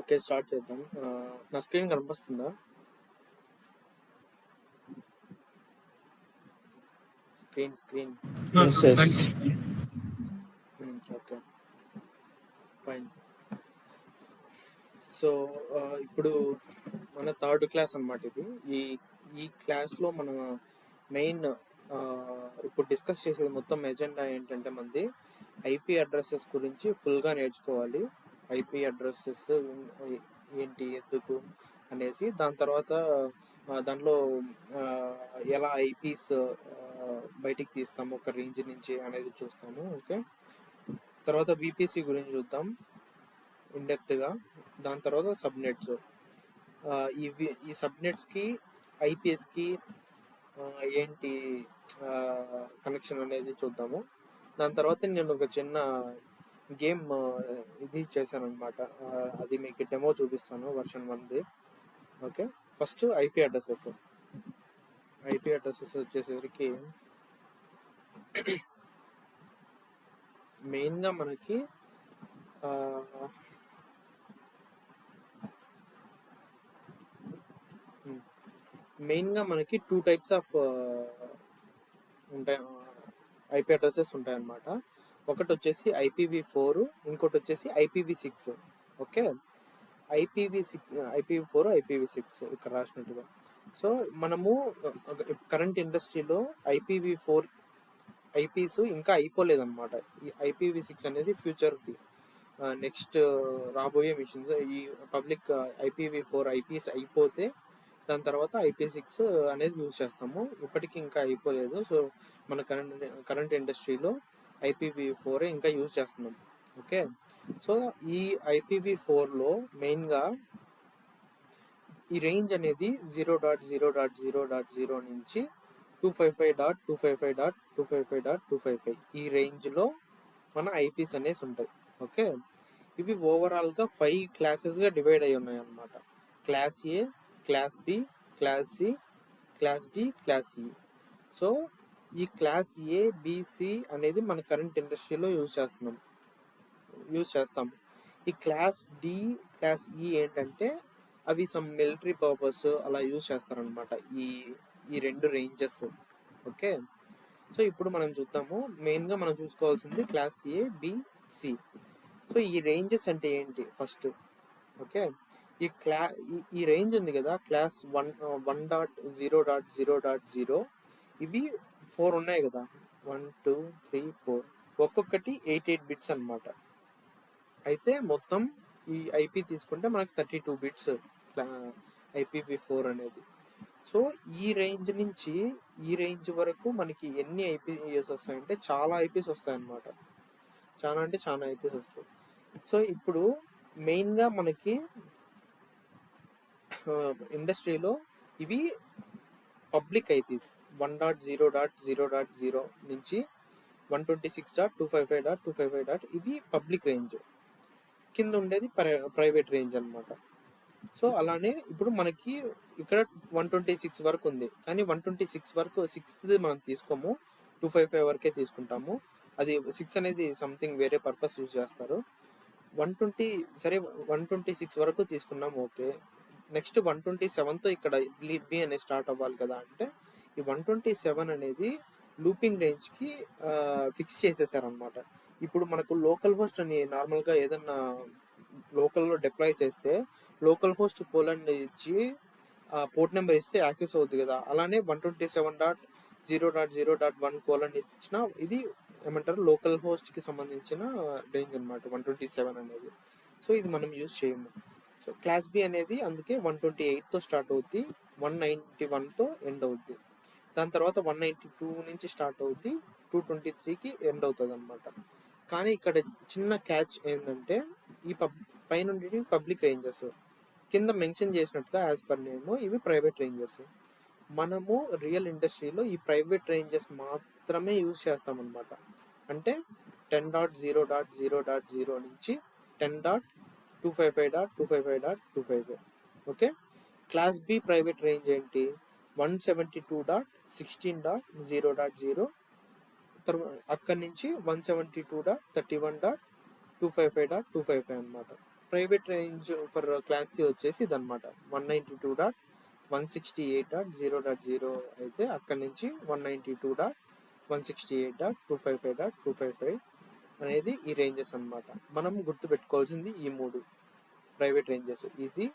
Okay, start చేద్దాం. నా screen కనిపిస్తుందా? Screen Yes, yes. Okay, fine. So ఇప్పుడు మన థర్డ్ క్లాస్ అన్నమాట ఇది. ఈ క్లాస్లో మన మెయిన్ ఇప్పుడు డిస్కస్ చేసేది మొత్తం ఎజెండా ఏంటంటే మనది ఐపీ అడ్రసెస్ గురించి ఫుల్గా నేర్చుకోవాలి. ఐపీ అడ్రసెస్ ఏంటి, ఎందుకు అనేసి, దాని తర్వాత దాంట్లో ఎలా ఐపీస్ బయటికి తీస్తాము ఒక రేంజ్ నుంచి అనేది చూస్తాము. ఓకే, తర్వాత విపిసి గురించి చూద్దాం ఇన్డెప్త్గా. దాని తర్వాత సబ్నెట్స్, ఈ సబ్నెట్స్కి ఐపీఎస్కి ఏంటి కనెక్షన్ అనేది చూద్దాము. దాని తర్వాత నేను ఒక చిన్న గేమ్ ఇది చేశాను అనమాట. అది మీకు డెమో చూపిస్తాను, వర్షన్ 1ది. ఓకే, ఫస్ట్ ఐపీ అడ్రసెస్ వచ్చేసరికి మెయిన్గా మనకి టూ టైప్స్ ఆఫ్ ఉంటాయి, ఐపీ అడ్రసెస్ ఉంటాయన్నమాట. ఒకటి వచ్చేసి IPv4, ఇంకోటి వచ్చేసి IPv6. ఓకే, IPv4 IPv6 ఇక్కడ రాసినట్టుగా. సో మనము కరెంట్ ఇండస్ట్రీలో IPv4 ఐపీస్ ఇంకా అయిపోలేదన్నమాట. ఈ IPv6 అనేది ఫ్యూచర్కి నెక్స్ట్ రాబోయే మిషన్స్. ఈ పబ్లిక్ IPv4 ఐపీస్ అయిపోతే దాని తర్వాత IP6 అనేది యూజ్ చేస్తాము. ఇప్పటికీ ఇంకా అయిపోలేదు. సో మన కరెంట్ ఇండస్ట్రీలో IPv4 ఇంకా యూజ్ చేస్తున్నాం. ఓకే, సో ఈ IPv4లో మెయిన్గా ఈ రేంజ్ అనేది 0.0.0.0 నుంచి 255.255.255.255 ఈ రేంజ్లో మన ఐపీస్ అనేసి ఉంటాయి. ఓకే, ఇవి ఓవరాల్గా 5 క్లాసెస్గా డివైడ్ అయి ఉన్నాయి అన్నమాట. Class A, class B, class C, class D, class E. So ఈ క్లాస్ ఏ, బిసి అనేది మన కరెంట్ ఇండస్ట్రీలో యూజ్ చేస్తాము. ఈ క్లాస్ డి, క్లాస్ ఈ ఏంటంటే అవి సమ్ మిలిటరీ పర్పస్ అలా యూజ్ చేస్తారనమాట, ఈ రెండు రేంజెస్. ఓకే, సో ఇప్పుడు మనం చూద్దాము. మెయిన్గా మనం చూసుకోవాల్సింది క్లాస్ ఏ, బి, సి. సో ఈ రేంజెస్ అంటే ఏంటి ఫస్ట్. ఓకే, ఈ రేంజ్ ఉంది కదా, క్లాస్ 1.0.0.0 ఇవి 4 ఉన్నాయి కదా, 1 2 3 4, ఒక్కొక్కటి 88 బిట్స్ అనమాట. అయితే మొత్తం ఈ ఐపీ తీసుకుంటే మనకు 32 బిట్స్ IPv4 అనేది. సో ఈ రేంజ్ నుంచి ఈ రేంజ్ వరకు మనకి ఎన్ని ఐపీఎస్ వస్తాయంటే చాలా ఐపీస్ వస్తాయన్నమాట. చాలా అంటే చాలా ఐపీస్ వస్తాయి. సో ఇప్పుడు మెయిన్గా మనకి ఇండస్ట్రీలో ఇవి పబ్లిక్ ఐపీస్ 1.0.0.0 నుంచి 126.255.255. ఇవి పబ్లిక్ రేంజ్. కింద ఉండేది ప్రైవేట్ రేంజ్ అనమాట. సో అలానే ఇప్పుడు మనకి ఇక్కడ 126 వరకు ఉంది, కానీ 126 వరకు 6th మనం తీసుకోము, 255 వరకే తీసుకుంటాము. అది 6 అనేది సంథింగ్ వేరే పర్పస్ యూజ్ చేస్తారు. 126 వరకు తీసుకున్నాం. ఓకే, నెక్స్ట్ 127తో ఇక్కడ బి అనేది స్టార్ట్ అవ్వాలి కదా. అంటే ఈ 127 అనేది లూపింగ్ రేంజ్కి ఫిక్స్ చేసేసారనమాట. ఇప్పుడు మనకు లోకల్ హోస్ట్ అని నార్మల్గా ఏదన్నా లోకల్లో డిప్లాయ్ చేస్తే లోకల్ హోస్ట్ కోలన్ ఇచ్చి పోర్ట్ నెంబర్ ఇస్తే యాక్సెస్ అవుతుంది కదా. అలానే 127.0.0.1 కోలన్ ఇచ్చిన ఇది ఏమంటారు, లోకల్ హోస్ట్కి సంబంధించిన రేంజ్ అనమాట 127 అనేది. సో ఇది మనం యూజ్ చేయము. సో క్లాస్ బి అనేది అందుకే 128తో స్టార్ట్ అవుద్ది, 191తో ఎండ్ అవుద్ది. దాని తర్వాత 192 నుంచి స్టార్ట్ అవుద్ది, 223కి ఎండ్ అవుతుంది అనమాట. కానీ ఇక్కడ చిన్న క్యాచ్ ఏంటంటే ఈ పైనుండి పబ్లిక్ రేంజెస్, కింద మెన్షన్ చేసినట్టుగా యాజ్ పర్ నేమ్ ఇవి ప్రైవేట్ రేంజెస్. మనము రియల్ ఇండస్ట్రీలో ఈ ప్రైవేట్ రేంజెస్ మాత్రమే యూజ్ చేస్తామన్నమాట. అంటే 10.0.0.0 నుంచి 10.255.255.255. Okay, class B private range ఏంటి, 172.16.0.0 అక్కడి నుంచి 172.31.255.255 అనమాట private range for class C వచ్చేసి ఇదనమాట 192.168.0.0 అయితే అక్కడి నుంచి 192.168.255.255 అనేది ఈ రేంజెస్ అనమాట. మనం గుర్తుపెట్టుకోవాల్సింది ఈ మూడు ప్రైవేట్ రేంజెస్. ఇది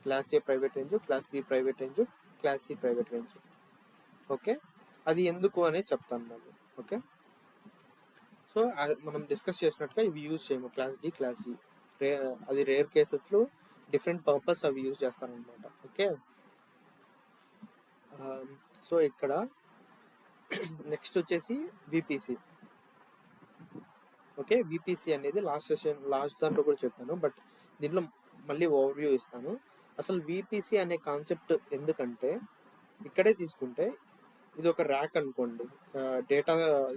class A private range, class B private range, class C private range. Okay, అది ఎందుకు అనేది చెప్తాను మళ్ళీ. ఓకే, సో మనం డిస్కస్ చేసినట్టుగా ఇవి యూజ్ చేయము క్లాస్ డి క్లాస్ సి. అది రేర్ కేసెస్లో డిఫరెంట్ పర్పస్ అవి యూజ్ చేస్తారనమాట. ఓకే, సో ఇక్కడ నెక్స్ట్ వచ్చేసి విపిసి. ఓకే, విపిసి అనేది లాస్ట్ దాంట్లో కూడా చెప్పాను, బట్ దీంట్లో మళ్ళీ ఓవర్వ్యూ ఇస్తాను. అసలు విపిసి అనే కాన్సెప్ట్ ఎందుకంటే ఇక్కడే తీసుకుంటే ఇది ఒక ర్యాక్ అనుకోండి, డేటా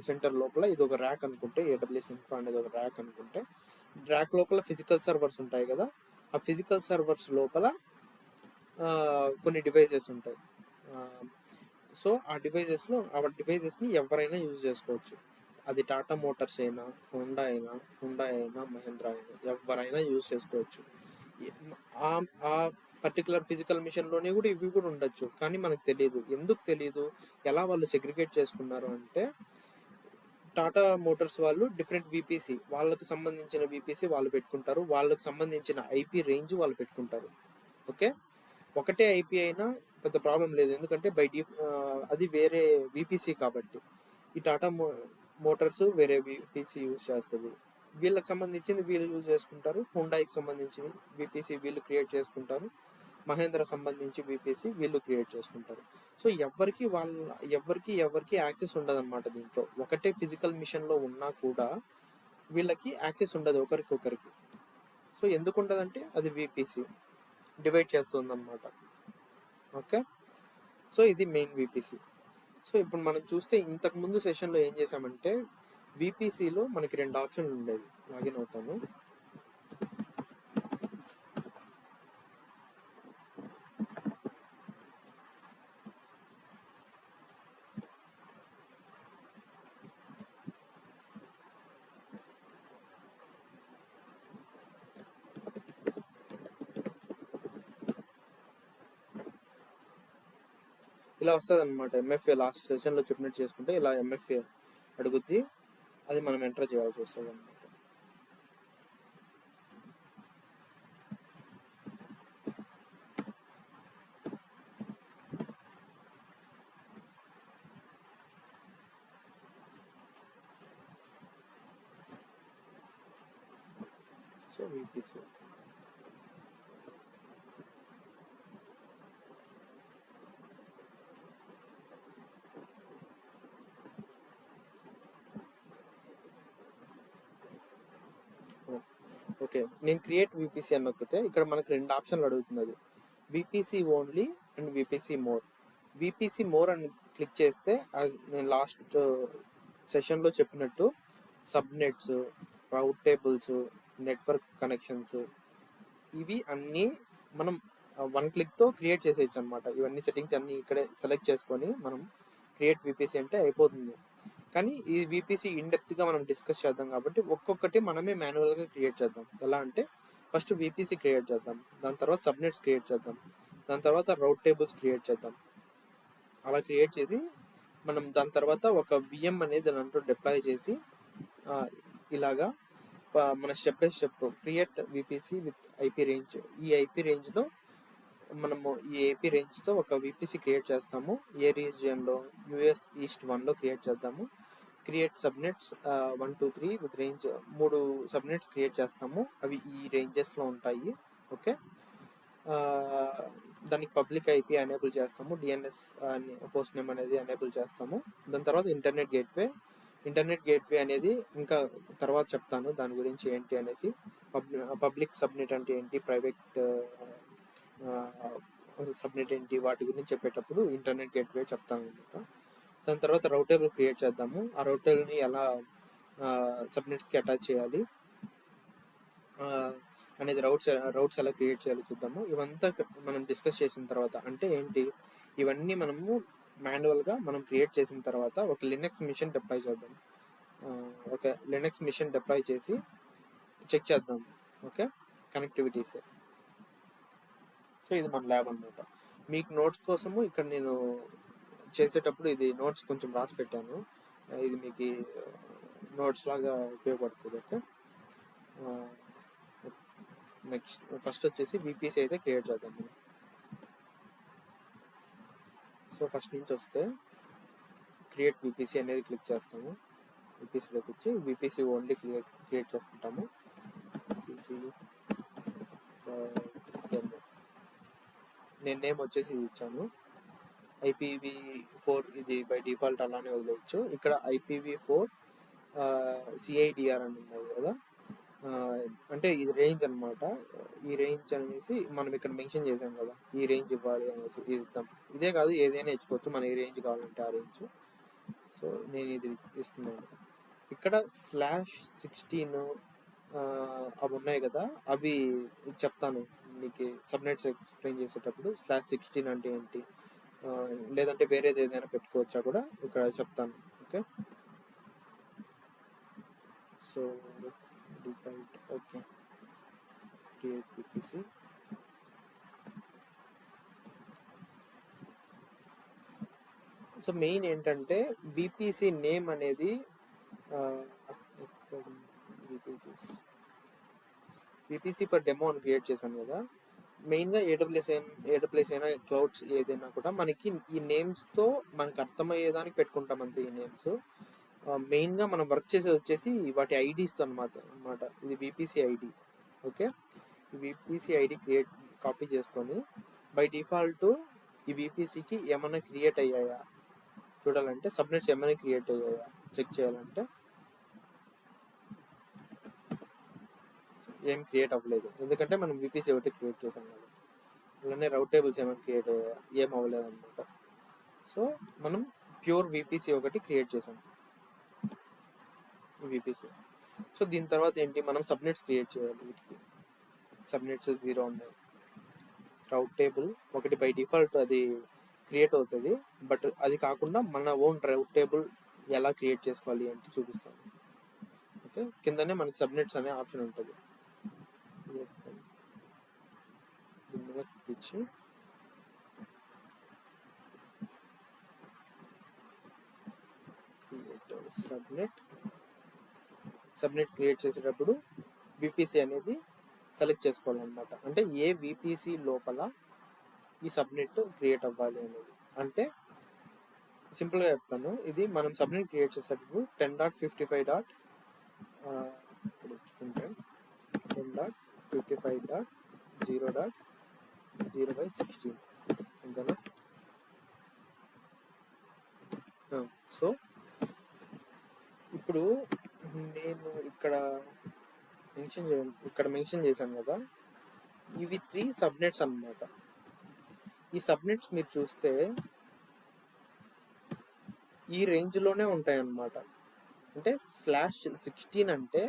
సెంటర్ లోపల ఇది ఒక ర్యాక్ అనుకుంటే, ఏడబ్ల్యూఎస్ ఇన్ఫ్రా అనేది ఒక ర్యాక్ అనుకుంటే, ర్యాక్ లోపల ఫిజికల్ సర్వర్స్ ఉంటాయి కదా, ఆ ఫిజికల్ సర్వర్స్ లోపల కొన్ని డివైజెస్ ఉంటాయి. సో ఆ డివైజెస్ని ఎవరైనా యూజ్ చేసుకోవచ్చు. అది టాటా మోటార్స్ అయినా, హోండా అయినా, మహేంద్ర అయినా ఎవరైనా యూజ్ చేసుకోవచ్చు. ఆ పర్టికులర్ ఫిజికల్ మిషన్లోనే కూడా ఇవి కూడా ఉండొచ్చు, కానీ మనకు తెలియదు. ఎందుకు తెలియదు, ఎలా వాళ్ళు సెగ్రిగేట్ చేసుకున్నారు అంటే, టాటా మోటార్స్ వాళ్ళు డిఫరెంట్ విపిసి, వాళ్ళకి సంబంధించిన విపిసి వాళ్ళు పెట్టుకుంటారు, వాళ్ళకి సంబంధించిన ఐపీ రేంజ్ వాళ్ళు పెట్టుకుంటారు. ఓకే, ఒకటే ఐపీ అయినా పెద్ద ప్రాబ్లం లేదు, ఎందుకంటే అది వేరే విపిసి కాబట్టి. ఈ టాటా మోటార్స్ వేరే విపిసి యూజ్ చేస్తుంది, వీళ్ళకి సంబంధించింది వీళ్ళు యూజ్ చేసుకుంటారు, హుండాయికి సంబంధించింది విపిసి వీళ్ళు క్రియేట్ చేసుకుంటారు, మహేంద్ర సంబంధించి విపిసి వీళ్ళు క్రియేట్ చేసుకుంటారు. సో ఎవరికి యాక్సెస్ ఉండదు అనమాట దీంట్లో. ఒకటే ఫిజికల్ మిషన్లో ఉన్నా కూడా వీళ్ళకి యాక్సెస్ ఉండదు ఒకరికొకరికి. సో ఎందుకు ఉండదంటే అది విపిసి డివైడ్ చేస్తుంది అనమాట. ఓకే, సో ఇది మెయిన్ విపిసి. సో ఇప్పుడు మనం చూస్తే ఇంతకు ముందు సెషన్లో ఏం చేసామంటే, విపిసిలో మనకి 2 ఆప్షన్లు ఉండేవి. లాగిన్ అవుతాను. ఇలా వస్తుంది అనమాట. ఎంఎఫ్ఏ లాస్ట్ సెషన్లో చెప్పినట్టు చేసుకుంటే ఇలా ఎంఎఫ్ఏ అడుగుద్ది, అది మనం ఎంటర్ చేయాల్సి వస్తుంది అనమాట. సో విపిసి ఓకే, నేను క్రియేట్ విపిసి అని నొక్కితే ఇక్కడ మనకు 2 ఆప్షన్లు అడుగుతుంది. అది VPC only and VPC more. VPC more అని క్లిక్ చేస్తే నేను లాస్ట్ సెషన్లో చెప్పినట్టు సబ్నెట్స్, రౌట్ టేబుల్స్, నెట్వర్క్ కనెక్షన్స్, ఇవి అన్నీ మనం 1 క్లిక్తో క్రియేట్ చేసేయచ్చు అనమాట. ఇవన్నీ సెట్టింగ్స్ అన్నీ ఇక్కడే సెలెక్ట్ చేసుకొని మనం క్రియేట్ విపిసి అంటే అయిపోతుంది. కానీ ఈ విపిసి ఇన్డెప్త్గా మనం డిస్కస్ చేద్దాం కాబట్టి ఒక్కొక్కటి మనమే మాన్యువల్గా క్రియేట్ చేద్దాం. ఎలా అంటే ఫస్ట్ విపిసి క్రియేట్ చేద్దాం, దాని తర్వాత సబ్నెట్స్ క్రియేట్ చేద్దాం, దాని తర్వాత రౌట్ టేబుల్స్ క్రియేట్ చేద్దాం. అలా క్రియేట్ చేసి మనం దాని తర్వాత ఒక విఎం అనేది దాంట్లో డిప్లాయ్ చేసి ఇలాగా మన step by step create VPC with IP range. ఈ ఐపీ రేంజ్లో మనము ఈ ఏపీ రేంజ్తో ఒక విపిసి క్రియేట్ చేస్తాము. ఏ రీజియన్లో, యుఎస్ ఈస్ట్ 1లో క్రియేట్ చేద్దాము. Create subnets 1 2 3 with range 3 subnets create చేస్తాము, అవి ఈ రేంజెస్లో ఉంటాయి. ఓకే, దానికి పబ్లిక్ ఐపీ ఎనేబుల్ చేస్తాము, డిఎన్ఎస్ హోస్ట్ నేమ్ అనేది ఎనేబుల్ చేస్తాము. దాని తర్వాత ఇంటర్నెట్ గేట్వే అనేది ఇంకా తర్వాత చెప్తాను దాని గురించి ఏంటి అనేసి. పబ్లిక్ సబ్నెట్ అంటే ఏంటి, ప్రైవేట్ సబ్నెట్ ఏంటి, వాటి గురించి చెప్పేటప్పుడు ఇంటర్నెట్ గేట్వే చెప్తాను అనమాట. దాని తర్వాత రౌట్ టేబుల్ క్రియేట్ చేద్దాము. ఆ రౌట్ టేబుల్ని ఎలా సబ్నెట్స్కి అటాచ్ చేయాలి అనేది, రౌట్స్ ఎలా క్రియేట్ చేయాలో చూద్దాము. ఇవంతా మనం డిస్కస్ చేసిన తర్వాత, అంటే ఏంటి, ఇవన్నీ మనము మాన్యువల్గా మనం క్రియేట్ చేసిన తర్వాత ఒక లినక్స్ మిషన్ డిప్లాయ్ చేద్దాం. ఒక లినక్స్ మిషన్ డిప్లాయ్ చేసి చెక్ చేద్దాం. Okay, connectivities. సో ఇది మన ల్యాబ్ అనమాట. మీకు నోట్స్ కోసము ఇక్కడ నేను చేసేటప్పుడు ఇది నోట్స్ కొంచెం రాసి పెట్టాను. ఇది మీకు నోట్స్ లాగా ఉపయోగపడుతుంది. ఓకే, నెక్స్ట్ ఫస్ట్ వచ్చేసి విపిసి అయితే క్రియేట్ చేద్దాం మనం. సో ఫస్ట్ నుంచి వస్తే క్రియేట్ విపిసి అనేది క్లిక్ చేస్తాము. విపిసిలోకి వచ్చి విపిసి ఓన్లీ క్రియేట్ చేసుకుంటాము. విపిసి నేను నేమ్ వచ్చేసి ఇది ఇచ్చాను, IPv4. ఇది బై డిఫాల్ట్ అలానే వదిలేయచ్చు. ఇక్కడ IPv4 CIDR అని ఉన్నది కదా, అంటే ఇది రేంజ్ అనమాట. ఈ రేంజ్ అనేసి మనం ఇక్కడ మెన్షన్ చేసాం కదా, ఈ రేంజ్ ఇవ్వాలి అనేసి ఇది ఇద్దాం. ఇదే కాదు ఏదైనా ఇచ్చుకోవచ్చు, మన ఏ రేంజ్ కావాలంటే ఆ రేంజ్. సో నేను ఇది ఇస్తున్నాను. ఇక్కడ /16 అవి ఉన్నాయి కదా, అవి చెప్తాను మీకు సబ్నెట్స్ ఎక్స్ప్లెయిన్ చేసేటప్పుడు. /16 అంటే ఏంటి, లేదంటే వేరేది ఏదైనా పెట్టుకోవచ్చా కూడా ఇక్కడ చెప్తాను. Okay, so default. Okay, create VPC. So main ఏంటంటే విపిసి నేమ్ అనేది విపిసి ఫర్ డెమో అని క్రియేట్ చేశాను కదా. మెయిన్గా ఏడబ్ల్యూఎస్ అయినా క్లౌడ్స్ ఏదైనా కూడా మనకి ఈ నేమ్స్తో మనకు అర్థమయ్యేదానికి పెట్టుకుంటాం అంతే. ఈ నేమ్స్ మెయిన్గా మనం వర్క్ చేసేది వచ్చేసి వాటి ఐడీస్తో అనమాట. ఇది విపిసి ఐడి. ఓకే, ఈ విపిసి ఐడి కాపీ చేసుకొని బై డిఫాల్ట్ ఈ విపిసికి ఏమైనా క్రియేట్ అయ్యాయా చూడాలంటే, సబ్నెట్స్ ఏమైనా క్రియేట్ అయ్యాయా చెక్ చేయాలంటే ఏం క్రియేట్ అవ్వలేదు, ఎందుకంటే మనం విపిసి ఒకటి క్రియేట్ చేసాం కదా. అలానే రౌట్ టేబుల్స్ ఏమైనా క్రియేట్ అయ్యాయా, ఏం అవ్వలేదు అనమాట. సో మనం ప్యూర్ విపిసి ఒకటి క్రియేట్ చేసాం, ఈ విపిసి. సో దీని తర్వాత ఏంటి, మనం సబ్నెట్స్ క్రియేట్ చేయాలి. వీటికి సబ్నెట్స్ 0 ఉన్నాయి. రౌట్ టేబుల్ ఒకటి బై డిఫాల్ట్ అది క్రియేట్ అవుతుంది, బట్ అది కాకుండా మన ఓన్ రౌట్ టేబుల్ ఎలా క్రియేట్ చేసుకోవాలి అంటే చూపిస్తాను. ఓకే, కిందనే మనకి సబ్నెట్స్ అనే ఆప్షన్ ఉంటుంది. దీని మీద ఇచ్చి సబ్నెట్ క్రియేట్ చేసేటప్పుడు విపిసి అనేది సెలెక్ట్ చేసుకోవాలన్నమాట. అంటే ఏ విపిసి లోపల ఈ సబ్నెట్ క్రియేట్ అవ్వాలి అనేది. అంటే సింపుల్గా చెప్తాను, ఇది మనం సబ్నెట్ క్రియేట్ చేసేటప్పుడు 10.55.10.55.0.0/16 అంతేనా. సో ఇప్పుడు నేను ఇక్కడ మెన్షన్ చేశాను కదా, ఇవి 3 సబ్నెట్స్ అన్నమాట. ఈ సబ్నెట్స్ మీరు చూస్తే ఈ రేంజ్లోనే ఉంటాయి అన్నమాట. అంటే /16 అంటే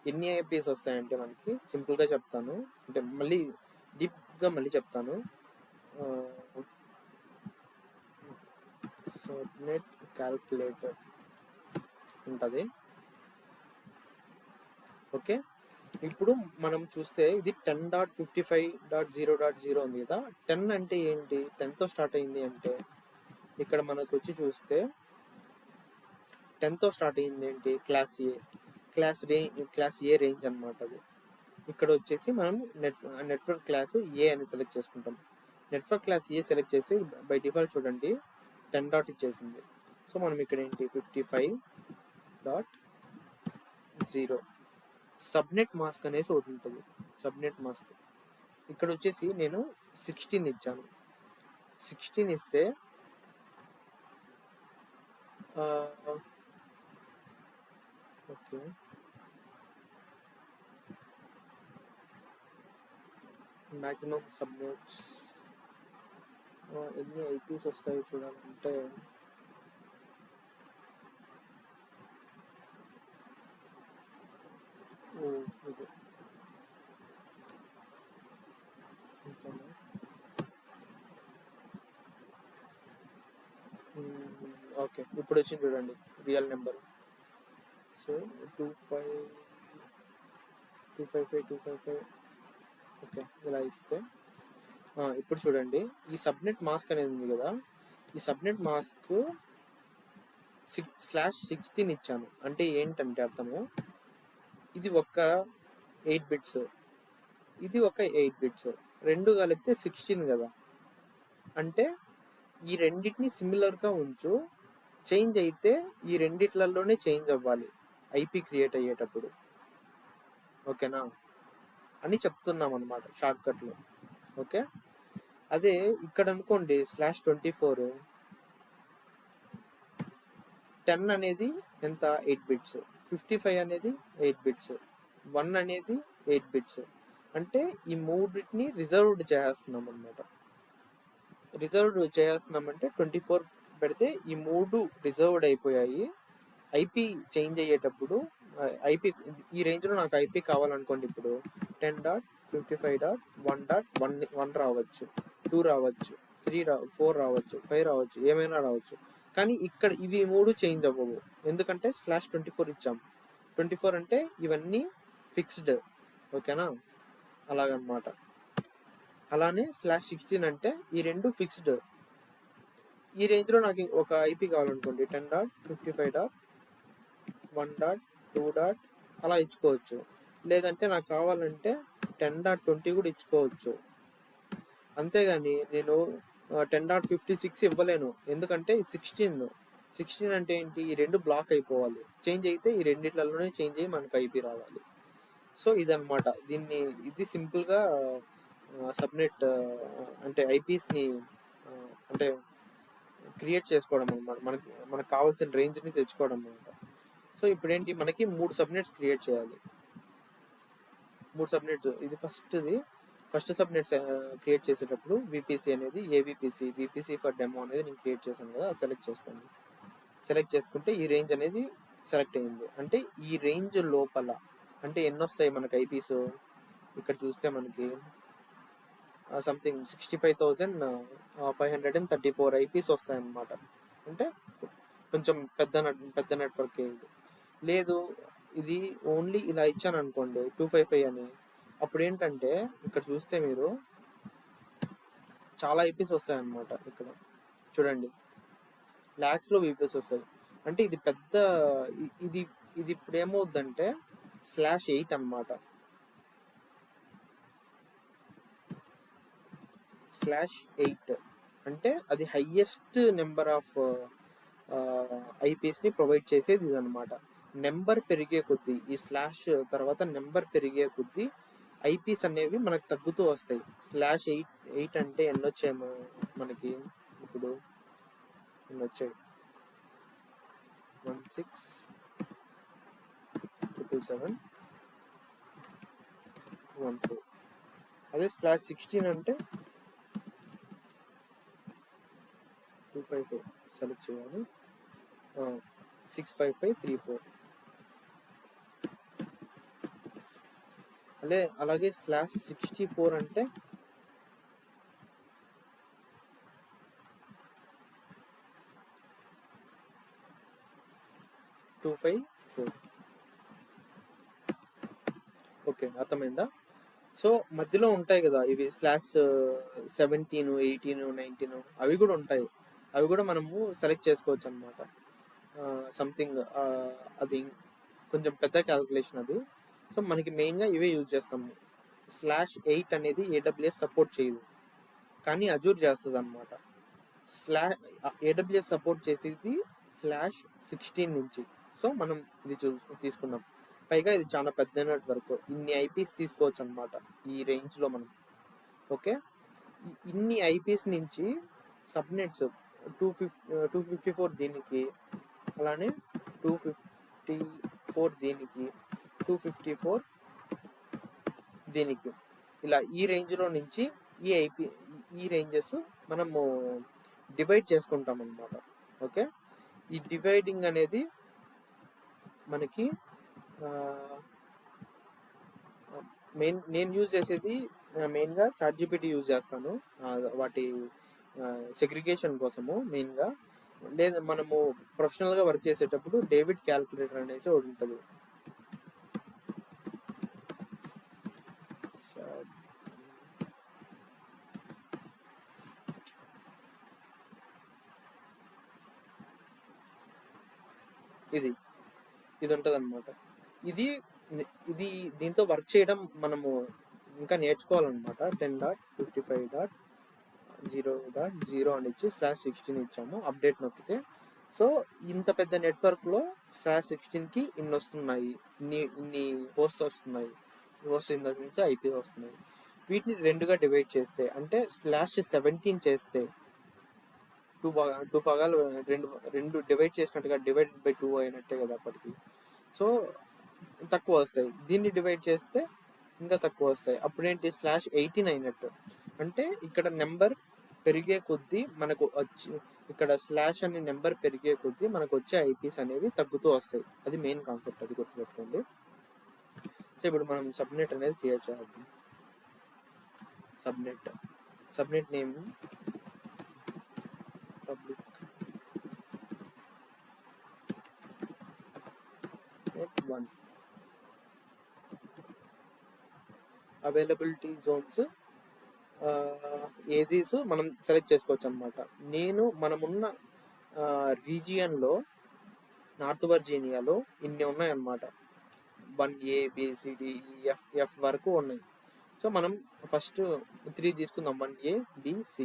ఎన్ని ఐపీస్ వస్తాయంటే మనకి సింపుల్గా చెప్తాను, అంటే మళ్ళీ డీప్గా మళ్ళీ చెప్తాను. సబ్నెట్ క్యాల్కులేటర్ ఉంటుంది. ఓకే, ఇప్పుడు మనం చూస్తే ఇది 10.55.0.0 ఉంది కదా. 10 అంటే ఏంటి, 10తో స్టార్ట్ అయింది అంటే ఇక్కడ మనకు వచ్చి చూస్తే 10తో స్టార్ట్ అయింది ఏంటి, క్లాస్ ఏ రేంజ్ అనమాట. అది ఇక్కడ వచ్చేసి మనం నెట్వర్క్ క్లాస్ ఏ అని సెలెక్ట్ చేసుకుంటాం. నెట్వర్క్ క్లాస్ ఏ సెలెక్ట్ చేసి బై డిఫాల్ట్ చూడండి 10 డాట్ ఇచ్చేసింది. సో మనం ఇక్కడ ఏంటి 55.0 సబ్నెట్ మాస్క్ అనేసి ఒకటి ఉంటుంది. సబ్నెట్ మాస్క్ ఇక్కడ వచ్చేసి నేను 16 ఇచ్చాను. 16 ఇస్తే ఓకే, మ్యాక్సిమం సబ్నెట్స్ ఎన్ని ఐపీస్ వస్తాయో చూడాలంటే ఇది ఓకే, ఇప్పుడు వచ్చింది చూడండి రియల్ నెంబర్. సో 255 ఓకే, ఇలా ఇస్తే ఇప్పుడు చూడండి, ఈ సబ్నెట్ మాస్క్ అనేది ఉంది కదా, ఈ సబ్నెట్ మాస్క్ /16 ఇచ్చాను. అంటే ఏంటంటే అర్థము, ఇది ఒక 8 బిట్స్, ఇది ఒక 8 బిట్స్, రెండు కలిపితే 16 కదా. అంటే ఈ రెండింటిని సిమిలర్గా ఉంచు, చేంజ్ అయితే ఈ రెండిట్లలోనే చేంజ్ అవ్వాలి ఐపీ క్రియేట్ అయ్యేటప్పుడు, ఓకేనా అని చెప్తున్నాం అనమాట షార్ట్కట్లో. ఓకే, అదే ఇక్కడ అనుకోండి /24, 10 అనేది ఎంత 8 బిట్స్, 55 అనేది 8 బిట్స్, 1 అనేది 8 బిట్స్. అంటే ఈ మూడింటిని రిజర్వ్డ్ చేస్తున్నాం అనమాట. రిజర్వ్డ్ చేస్తున్నామంటే 24 పెడితే ఈ మూడు రిజర్వ్డ్ అయిపోయాయి. ఐపీ చేంజ్ అయ్యేటప్పుడు ఐపీ ఈ రేంజ్లో నాకు ఐపీ కావాలనుకోండి, ఇప్పుడు 10.55.1.1 రావచ్చు, 2 రావచ్చు, 4 రావచ్చు, 5 రావచ్చు, ఏమైనా రావచ్చు. కానీ ఇక్కడ ఇవి మూడు చేంజ్ అవ్వవు, ఎందుకంటే /24 ఇచ్చాం. 24 అంటే ఇవన్నీ ఫిక్స్డ్, ఓకేనా, అలాగనమాట. అలానే /16 అంటే ఈ రెండు ఫిక్స్డ్. ఈ రేంజ్లో నాకు ఒక ఐపీ కావాలనుకోండి, 10.55.1.2. అలా ఇచ్చుకోవచ్చు. లేదంటే నాకు కావాలంటే 10.20 కూడా ఇచ్చుకోవచ్చు. అంతేగాని నేను 10.56 ఇవ్వలేను, ఎందుకంటే 16 అంటే ఏంటి, ఈ రెండు బ్లాక్ అయిపోవాలి. చేంజ్ అయితే ఈ రెండిట్లలోనే చేంజ్ అయ్యి మనకు ఐపీ రావాలి. సో ఇదన్నమాట, ఇది సింపుల్గా సబ్నెట్ అంటే ఐపీస్ని అంటే క్రియేట్ చేసుకోవడం అనమాట, మనకు కావాల్సిన రేంజ్ని తెచ్చుకోవడం అనమాట. సో ఇప్పుడు ఏంటి, మనకి 3 సబ్నెట్స్ క్రియేట్ చేయాలి. 3 సబ్నెట్, ఇది ఫస్ట్ సబ్నెట్స్ క్రియేట్ చేసేటప్పుడు విపిసి అనేది విపిసి ఫర్ డెమో అనేది నేను క్రియేట్ చేశాను కదా, అది సెలెక్ట్ చేసుకోండి. సెలెక్ట్ చేసుకుంటే ఈ రేంజ్ అనేది సెలెక్ట్ అయింది. అంటే ఈ రేంజ్ లోపల అంటే ఎన్ని వస్తాయి మనకి ఐపీస్, ఇక్కడ చూస్తే మనకి సంథింగ్ 65,534 ఐపీస్ వస్తాయన్నమాట. అంటే కొంచెం పెద్ద నెట్వర్క్ ఇది. లేదు, ఇది ఓన్లీ ఇలా ఇచ్చాను అనుకోండి 255 అని, అప్పుడు ఏంటంటే ఇక్కడ చూస్తే మీరు చాలా ఐపీస్ వస్తాయన్నమాట. ఇక్కడ చూడండి, ల్యాక్స్లో వీపీఎస్ వస్తాయి. అంటే ఇది పెద్ద, ఇది ఇప్పుడు ఏమవుద్దంటే /8 అన్నమాట. /8 అంటే అది హైయెస్ట్ నెంబర్ ఆఫ్ ఐపీస్ని ప్రొవైడ్ చేసేది ఇదన్నమాట. నెంబర్ పెరిగే కొద్దీ, ఈ స్లాష్ తర్వాత నెంబర్ పెరిగే కొద్దీ ఐపీస్ అనేవి మనకు తగ్గుతూ వస్తాయి. /8 అంటే ఎన్ని వచ్చాయేమో మనకి, ఇప్పుడు ఎన్ని వచ్చాయి, 16,777,14. అదే /16 అంటే 255 సెలెక్ట్ చేయాలి, 65534. అలాగే /64 అంటే 254. ఓకే, అర్థమైందా? సో మధ్యలో ఉంటాయి కదా ఇవి /17, 18, 19 అవి కూడా ఉంటాయి. అవి కూడా మనము సెలెక్ట్ చేసుకోవచ్చు అనమాట. సంథింగ్ అది కొంచెం పెద్ద క్యాలిక్యులేషన్ అది. సో మనకి మెయిన్గా ఇవే యూజ్ చేస్తాము. /8 అనేది AWS సపోర్ట్ చేయదు, కానీ అజూర్ చేస్తుంది అనమాట. AWS సపోర్ట్ చేసేది /16 నుంచి. సో మనం ఇది తీసుకున్నాం. పైగా ఇది చాలా పెద్ద నెట్వర్క్, ఇన్ని ఐపీస్ తీసుకోవచ్చు అనమాట ఈ రేంజ్లో మనం. ఓకే, ఇన్ని ఐపీస్ నుంచి సబ్నెట్స్ 254 దీనికి, అలానే 254 దీనికి, 254 దీనికి, ఇలా ఈ రేంజ్లో నుంచి ఈ రేంజెస్ మనము డివైడ్ చేసుకుంటాం అన్నమాట. ఓకే, ఈ డివైడింగ్ అనేది మనకి నేను యూజ్ చేసేది మెయిన్గా చాట్‌జీపీటీ యూజ్ చేస్తాను వాటి సెగ్రిగేషన్ కోసము మెయిన్గా. లేదా మనము ప్రొఫెషనల్గా వర్క్ చేసేటప్పుడు డేవిడ్ క్యాల్కులేటర్ అనేసి ఒకటి ఉంటుంది. ఇది ఇది ఉంటుంది అనమాట. ఇది ఇది దీంతో వర్క్ చేయడం మనము ఇంకా నేర్చుకోవాలన్నమాట. 10.55.0.0 అని ఇచ్చి /16 ఇచ్చాము, అప్డేట్ నొక్కితే. సో ఇంత పెద్ద నెట్వర్క్లో /16కి ఇన్ని వస్తున్నాయి, ఇన్ని హోస్ట్ వస్తున్నాయి. Host in the sense IP వస్తున్నాయి. వీటిని రెండుగా డివైడ్ చేస్తే, అంటే /17 చేస్తే టూ భాగాలు రెండు రెండు డివైడ్ చేసినట్టుగా, డివైడెడ్ బై 2 అయినట్టే కదా అప్పటికి. సో తక్కువ వస్తాయి. దీన్ని డివైడ్ చేస్తే ఇంకా తక్కువ వస్తాయి. అప్పుడేంటి /18 అయినట్టు. అంటే ఇక్కడ నెంబర్ పెరిగే కొద్దీ మనకు వచ్చి, ఇక్కడ స్లాష్ అనే నెంబర్ పెరిగే కొద్దీ మనకు వచ్చే ఐపీస్ అనేవి తగ్గుతూ వస్తాయి. అది మెయిన్ కాన్సెప్ట్, అది గుర్తుపెట్టుకోండి. సో ఇప్పుడు మనం సబ్నెట్ అనేది క్రియేట్ చేద్దాం. Subnet name public net 1. Availability Jones, ages మనం సెలెక్ట్ చేసుకోవచ్చు అనమాట. మనమున్న రీజియన్లో నార్త్ వర్జీనియాలో ఇన్ని ఉన్నాయన్నమాట. 1A BCDEF వరకు ఉన్నాయి. సో మనం ఫస్ట్ 3 తీసుకుందాం, 1A BC.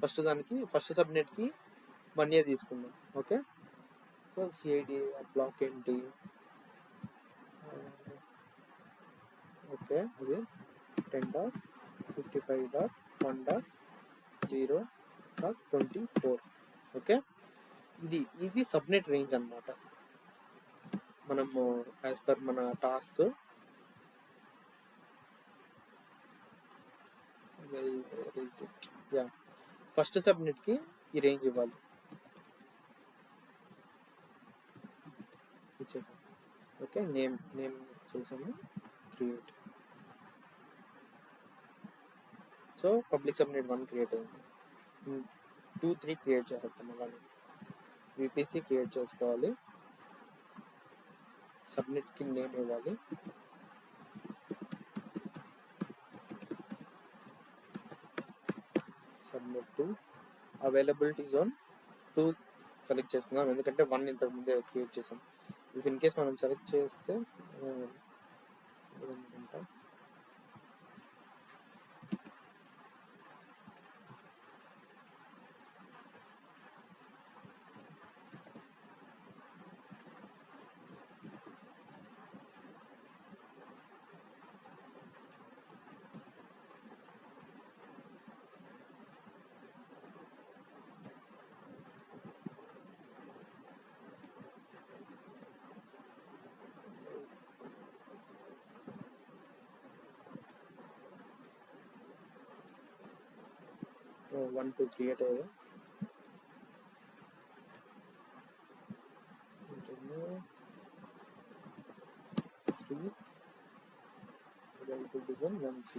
ఫస్ట్ సబ్నెట్కి 1A తీసుకుందాం. ఓకే. సో సిఐడి బ్లాక్ ఏంటి, ఓకే, అది 10.55.1.0.24. ఓకే. ఇది సబ్నెట్ రేంజ్ అన్నమాట. మనము యాజ్ పర్ మన టాస్క్ ఫస్ట్ సబ్నెట్కి ఈ రేంజ్ ఇవ్వాలి. ఇచ్చేసాం. ఓకే. నేమ్ చేసాము, create. So public subnet 1 create అయింది. 2, 3 క్రియేట్ చేస్తాం. అలానే విపిసి క్రియేట్ చేసుకోవాలి. సబ్నెట్కి నేమ్ ఇవ్వాలి. సబ్నెట్ 2. అవైలబిలిటీ జోన్ 2 సెలెక్ట్ చేసుకుందాం, ఎందుకంటే 1 ఇంతకు ముందే క్రియేట్ చేసాం. ఇఫ్ ఇన్ కేస్ మనం సెలెక్ట్ చేస్తే అనుకుంటా, వన్ టూ క్రియేట్ అయ్యాయి. Division 1C.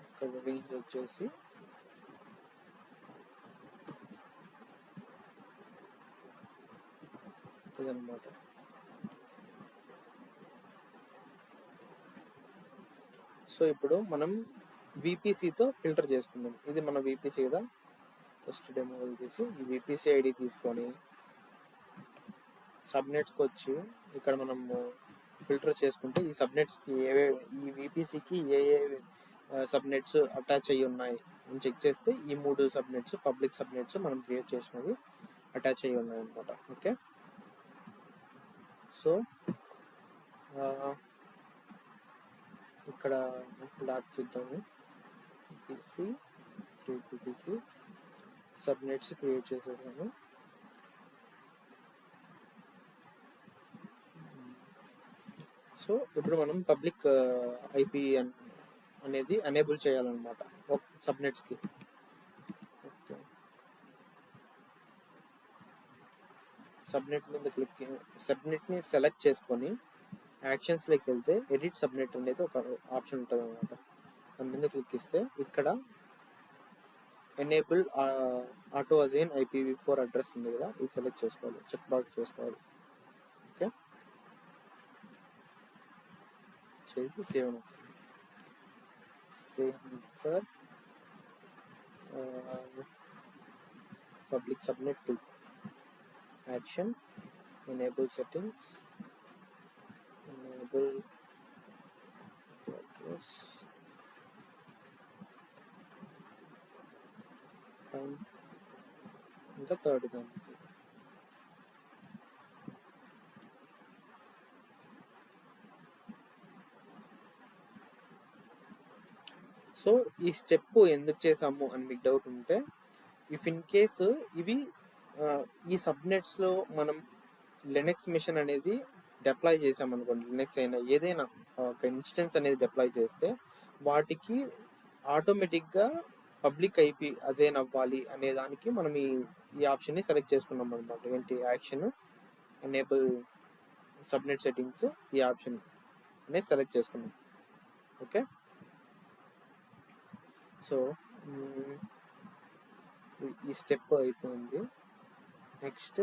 ఇక్కడ రేంజ్ వచ్చేసి ఇదన్నమాట. సో ఇప్పుడు మనం విపిసితో ఫిల్టర్ చేసుకుందాం. ఇది మన విపిసి కదా, ఫస్ట్ డెమో విపిసి. ఈ విపిసి ఐడి తీసుకొని సబ్నెట్స్కి వచ్చి ఇక్కడ మనము ఫిల్టర్ చేసుకుంటే ఈ సబ్నెట్స్కి ఈ విపిసికి ఏ సబ్నెట్స్ అటాచ్ అయ్యి ఉన్నాయి అని చెక్ చేస్తే ఈ 3 సబ్నెట్స్, పబ్లిక్ సబ్నెట్స్ మనం క్రియేట్ చేసినవి అటాచ్ అయ్యి ఉన్నాయి అనమాట. ఓకే. సో ఇక్కడ ల్యాబ్ చూద్దాము. విపిసి సబ్నెట్స్ క్రియేట్ చేసేసాము. సో ఇప్పుడు మనం పబ్లిక్ ఐపీ అనేది ఎనేబుల్ చేయాలన్నమాట సబ్నెట్స్కి. ఓకే. సబ్నెట్ మీద సబ్నెట్ని సెలెక్ట్ చేసుకొని యాక్షన్స్లోకి వెళ్తే ఎడిట్ సబ్నెట్ అనేది ఒక ఆప్షన్ ఉంటుంది అనమాట. దాని మీద క్లిక్ ఇస్తే ఇక్కడ ఎనేబుల్ ఆటో అజైన్ IPv4 అడ్రస్ ఉంది కదా, ఇది సెలెక్ట్ చేసుకోవాలి, చెక్ బాక్స్ చేసుకోవాలి. ఓకే. చేసి save for public subnet 2 action enable settings, enable progress, fine. ఇంకా థర్డ్ దానికి సో ఈ స్టెప్ ఎందుకు చేసాము అని మీకు డౌట్ ఉంటే, ఇఫ్ ఇన్ కేస్ ఇవి ఈ సబ్నెట్స్లో మనం లినక్స్ మిషన్ అనేది డిప్లాయ్ చేసామనుకోండి, లినక్స్ అయినా ఏదైనా ఒక ఇన్స్టెన్స్ అనేది డిప్లాయ్ చేస్తే వాటికి ఆటోమేటిక్గా పబ్లిక్ ఐపీ అజైన్ అవ్వాలి అనే దానికి మనం ఈ ఆప్షన్ని సెలెక్ట్ చేసుకున్నాం అనమాట. ఏంటి యాక్షన్ ఎనేబుల్ సబ్నెట్ సెట్టింగ్స్, ఈ ఆప్షన్ అనేది సెలెక్ట్ చేసుకున్నాం. ఓకే, సో ఈ స్టెప్ అయిపోయింది. Next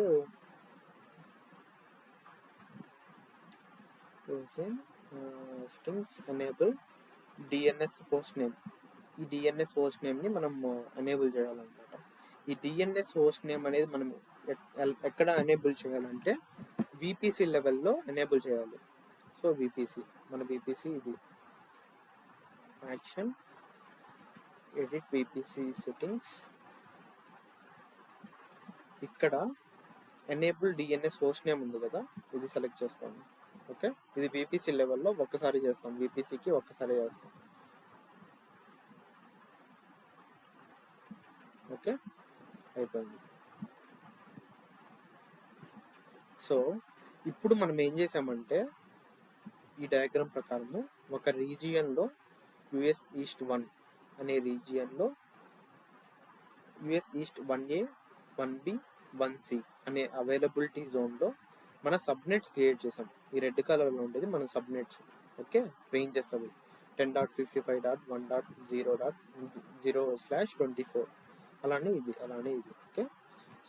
settings enable DNS host name. ఈ డిఎన్ఎస్ హోస్ట్ నేమ్ని మనం ఎనేబుల్ చేయాలన్నమాట. ఈ డిఎన్ఎస్ హోస్ట్ నేమ్ అనేది మనం ఎక్కడ ఎనేబుల్ చేయాలంటే విపిసి లెవెల్లో ఎనేబుల్ చేయాలి. సో విపిసి, మన విపిసి ఇది యాక్షన్ ఎడిట్ విపిసి సెట్టింగ్స్. ఇక్కడ ఎనేబుల్ డిఎన్ఎస్ హోస్ట్ నేమ్ ఉంది కదా, ఇది సెలెక్ట్ చేసుకోండి. ఓకే, ఇది విపిసి లెవెల్లో ఒక్కసారి చేస్తాం, విపిసికి ఒక్కసారి చేస్తాం. ఓకే, అయిపోయింది. సో ఇప్పుడు మనం ఏం చేసామంటే ఈ డయాగ్రామ్ ప్రకారము ఒక రీజియన్లో యుఎస్ ఈస్ట్ 1 అనే రీజియన్లో US east 1A 1B 1C అనే అవైలబిలిటీ జోన్లో మన సబ్నెట్స్ క్రియేట్ చేసాం. ఈ రెడ్ కలర్లో ఉండేది మన సబ్నెట్స్. ఓకే, రేంజెస్ అవి 10.55.1.0.0/24 అలానే ఇది. ఓకే,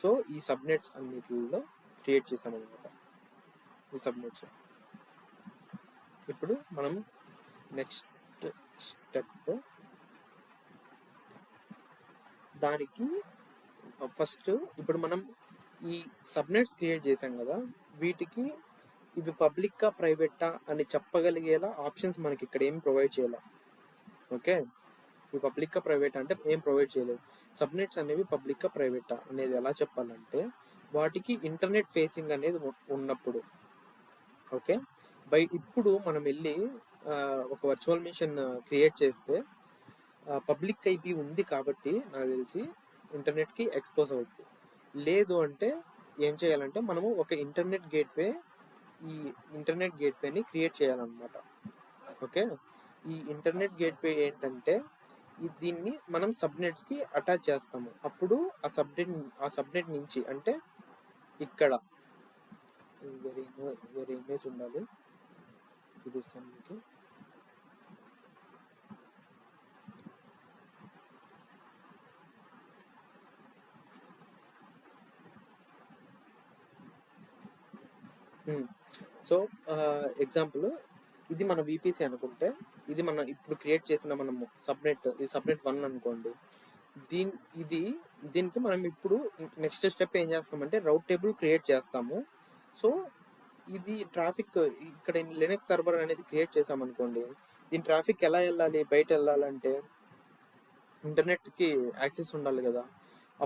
సో ఈ సబ్నెట్స్ అన్నిటిలో క్రియేట్ చేసామన్నమాట ఈ సబ్నెట్స్. ఇప్పుడు మనం నెక్స్ట్ స్టెప్, దానికి ఫస్ట్ ఇప్పుడు మనం ఈ సబ్నెట్స్ క్రియేట్ చేసాం కదా, వీటికి ఇవి పబ్లిక్గా ప్రైవేటా అని చెప్పగలిగేలా ఆప్షన్స్ మనకి ఇక్కడ ఏం ప్రొవైడ్ చేయాలి. ఓకే, ఇవి పబ్లిక్గా ప్రైవేటా అంటే ఏం ప్రొవైడ్ చేయలేదు. సబ్నెట్స్ అనేవి పబ్లిక్గా ప్రైవేటా అనేది ఎలా చెప్పాలంటే వాటికి ఇంటర్నెట్ ఫేసింగ్ అనేది ఉన్నప్పుడు. ఓకే, ఇప్పుడు మనం వెళ్ళి ఒక వర్చువల్ మిషన్ క్రియేట్ చేస్తే పబ్లిక్ ఐపీ ఉంది కాబట్టి నాకు తెలిసి ఇంటర్నెట్కి ఎక్స్పోజ్ అవుతుంది. లేదు అంటే ఏం చేయాలంటే మనము ఒక ఇంటర్నెట్ గేట్వేని క్రియేట్ చేయాలన్నమాట. ఓకే, ఈ ఇంటర్నెట్ గేట్వే ఏంటంటే దీన్ని మనం సబ్నెట్స్కి అటాచ్ చేస్తాము. అప్పుడు ఆ సబ్నెట్ నుంచి అంటే ఇక్కడ వేరే ఇమేజ్ ఉండాలి, చూపిస్తాను మీకు. సో ఎగ్జాంపుల్ ఇది మన విపిసి అనుకుంటే, ఇది మన ఇప్పుడు క్రియేట్ చేసిన మనము ఇది సబ్నెట్ 1 అనుకోండి. దీనికి మనం ఇప్పుడు నెక్స్ట్ స్టెప్ ఏం చేస్తామంటే రౌట్ టేబుల్ క్రియేట్ చేస్తాము. సో ఇది ట్రాఫిక్ ఇక్కడ లినక్స్ సర్వర్ అనేది క్రియేట్ చేసామనుకోండి, దీని ట్రాఫిక్ ఎలా వెళ్ళాలి, బయట వెళ్ళాలంటే ఇంటర్నెట్కి యాక్సెస్ ఉండాలి కదా.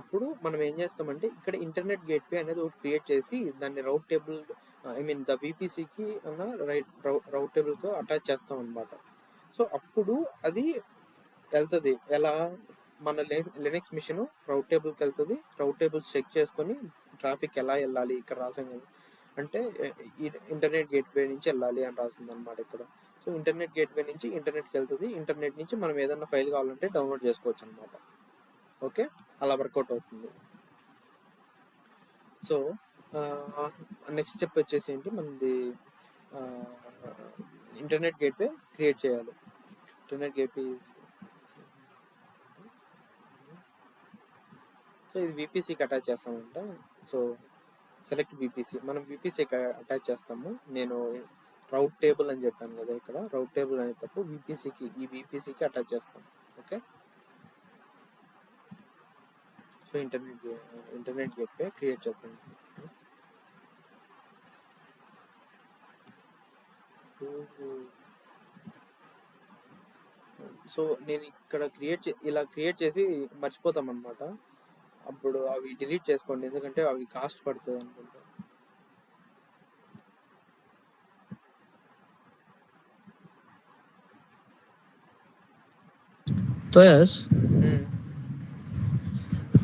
అప్పుడు మనం ఏం చేస్తామంటే ఇక్కడ ఇంటర్నెట్ గేట్వే అనేది ఒకటి క్రియేట్ చేసి దాన్ని రౌట్ టేబుల్ ద విపిసికి అన్న రౌట్ టేబుల్తో అటాచ్ చేస్తాం అనమాట. సో అప్పుడు అది వెళ్తుంది ఎలా, మన లినక్స్ మిషన్ రౌట్ టేబుల్కి వెళ్తుంది. రౌట్ టేబుల్స్ చెక్ చేసుకొని ట్రాఫిక్ ఎలా వెళ్ళాలి, ఇక్కడ రాసాం అంటే ఇంటర్నెట్ గేట్వే నుంచి వెళ్ళాలి అని రాసింది అనమాట ఇక్కడ. సో ఇంటర్నెట్ గేట్వే నుంచి ఇంటర్నెట్కి వెళ్తుంది. ఇంటర్నెట్ నుంచి మనం ఏదైనా ఫైల్ కావాలంటే డౌన్లోడ్ చేసుకోవచ్చు అనమాట. ఓకే, అలా వర్కౌట్ అవుతుంది. సో నెక్స్ట్ స్టెప్ వచ్చేసి ఏంటి, మనది ఇంటర్నెట్ గేట్వే క్రియేట్ చేయాలి. ఇంటర్నెట్ గేట్వే సో ఇది విపిసికి అటాచ్ చేస్తామంట. సో సెలెక్ట్ విపిసి, మనం విపిసికి అటాచ్ చేస్తాము. నేను రౌట్ టేబుల్ అని చెప్పాను కదా, ఇక్కడ రౌట్ టేబుల్ అనే తప్పు, ఈ విపిసికి అటాచ్ చేస్తాం. Okay, so internet gateway create చేస్తాం. సో నేను ఇక్కడ ఇలా క్రియేట్ చేసి మర్చిపోతాం అనమాట. అప్పుడు అవి డిలీట్ చేసుకోండి, ఎందుకంటే అవి కాస్ట్ పడుతుంది అనుకుంటా.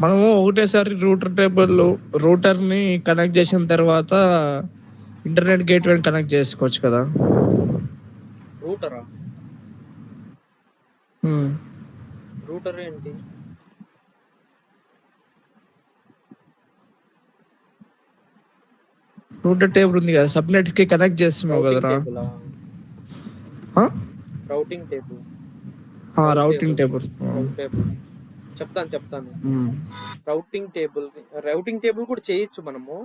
మనము ఒకటేసారి రూటర్ ని కనెక్ట్ చేసిన తర్వాత ఇంటర్నెట్ గేట్వే కనెక్ట్ చేసుకోవచ్చు కదా. రూటర్ ఏంటి? రూటర్ టేబుల్ ఉంది కదా, సబ్నెట్ కి కనెక్ట్ చేస్తున్నావు కదరా. రౌటింగ్ టేబుల్ చెప్తాను. రౌటింగ్ టేబుల్ కూడా చేయొచ్చు మనము.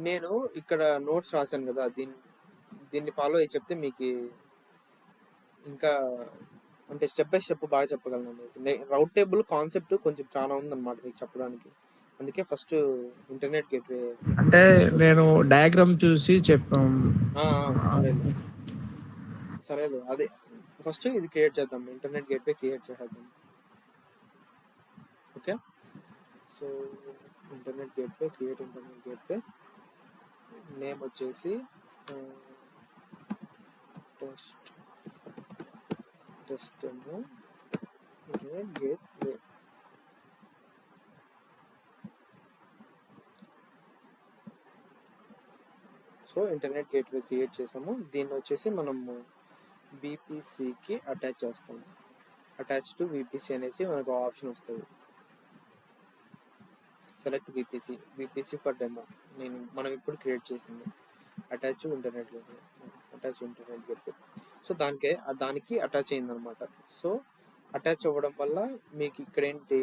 నేను ఇక్కడ నోట్స్ రాశాను కదా, దీన్ని ఫాలో అయ్యి చెప్తే మీకు ఇంకా అంటే స్టెప్ బై స్టెప్ బాగా చెప్పగలను అనేసి. రౌట్ టేబుల్ కాన్సెప్ట్ కొంచెం చాలా ఉందన్నమాట మీకు చెప్పడానికి, అందుకే ఫస్ట్ ఇంటర్నెట్ గేట్వే అంటే నేను డయాగ్రామ్ చూసి చెప్తాను. సరేలే, అదే ఫస్ట్ ఇది క్రియేట్ చేద్దాం, ఇంటర్నెట్ గేట్వే క్రియేట్ చేద్దాం. Okay, so internet gateway name వచ్చేసి test internet gateway. So internet gateway create చేసాము. దీన్ని వచ్చేసి మనము VPCకి అటాచ్ చేస్తాము. అటాచ్ టు VPC అనేసి మనకు ఆప్షన్ వస్తుంది. Select VPC for demo. మనం ఇప్పుడు క్రియేట్ చేసింది అటాచ్ ఇంటర్నెట్ గేట్వే. సో దానికి అటాచ్ అయిందనమాట. సో అటాచ్ అవ్వడం వల్ల మీకు ఇక్కడ ఏంటి,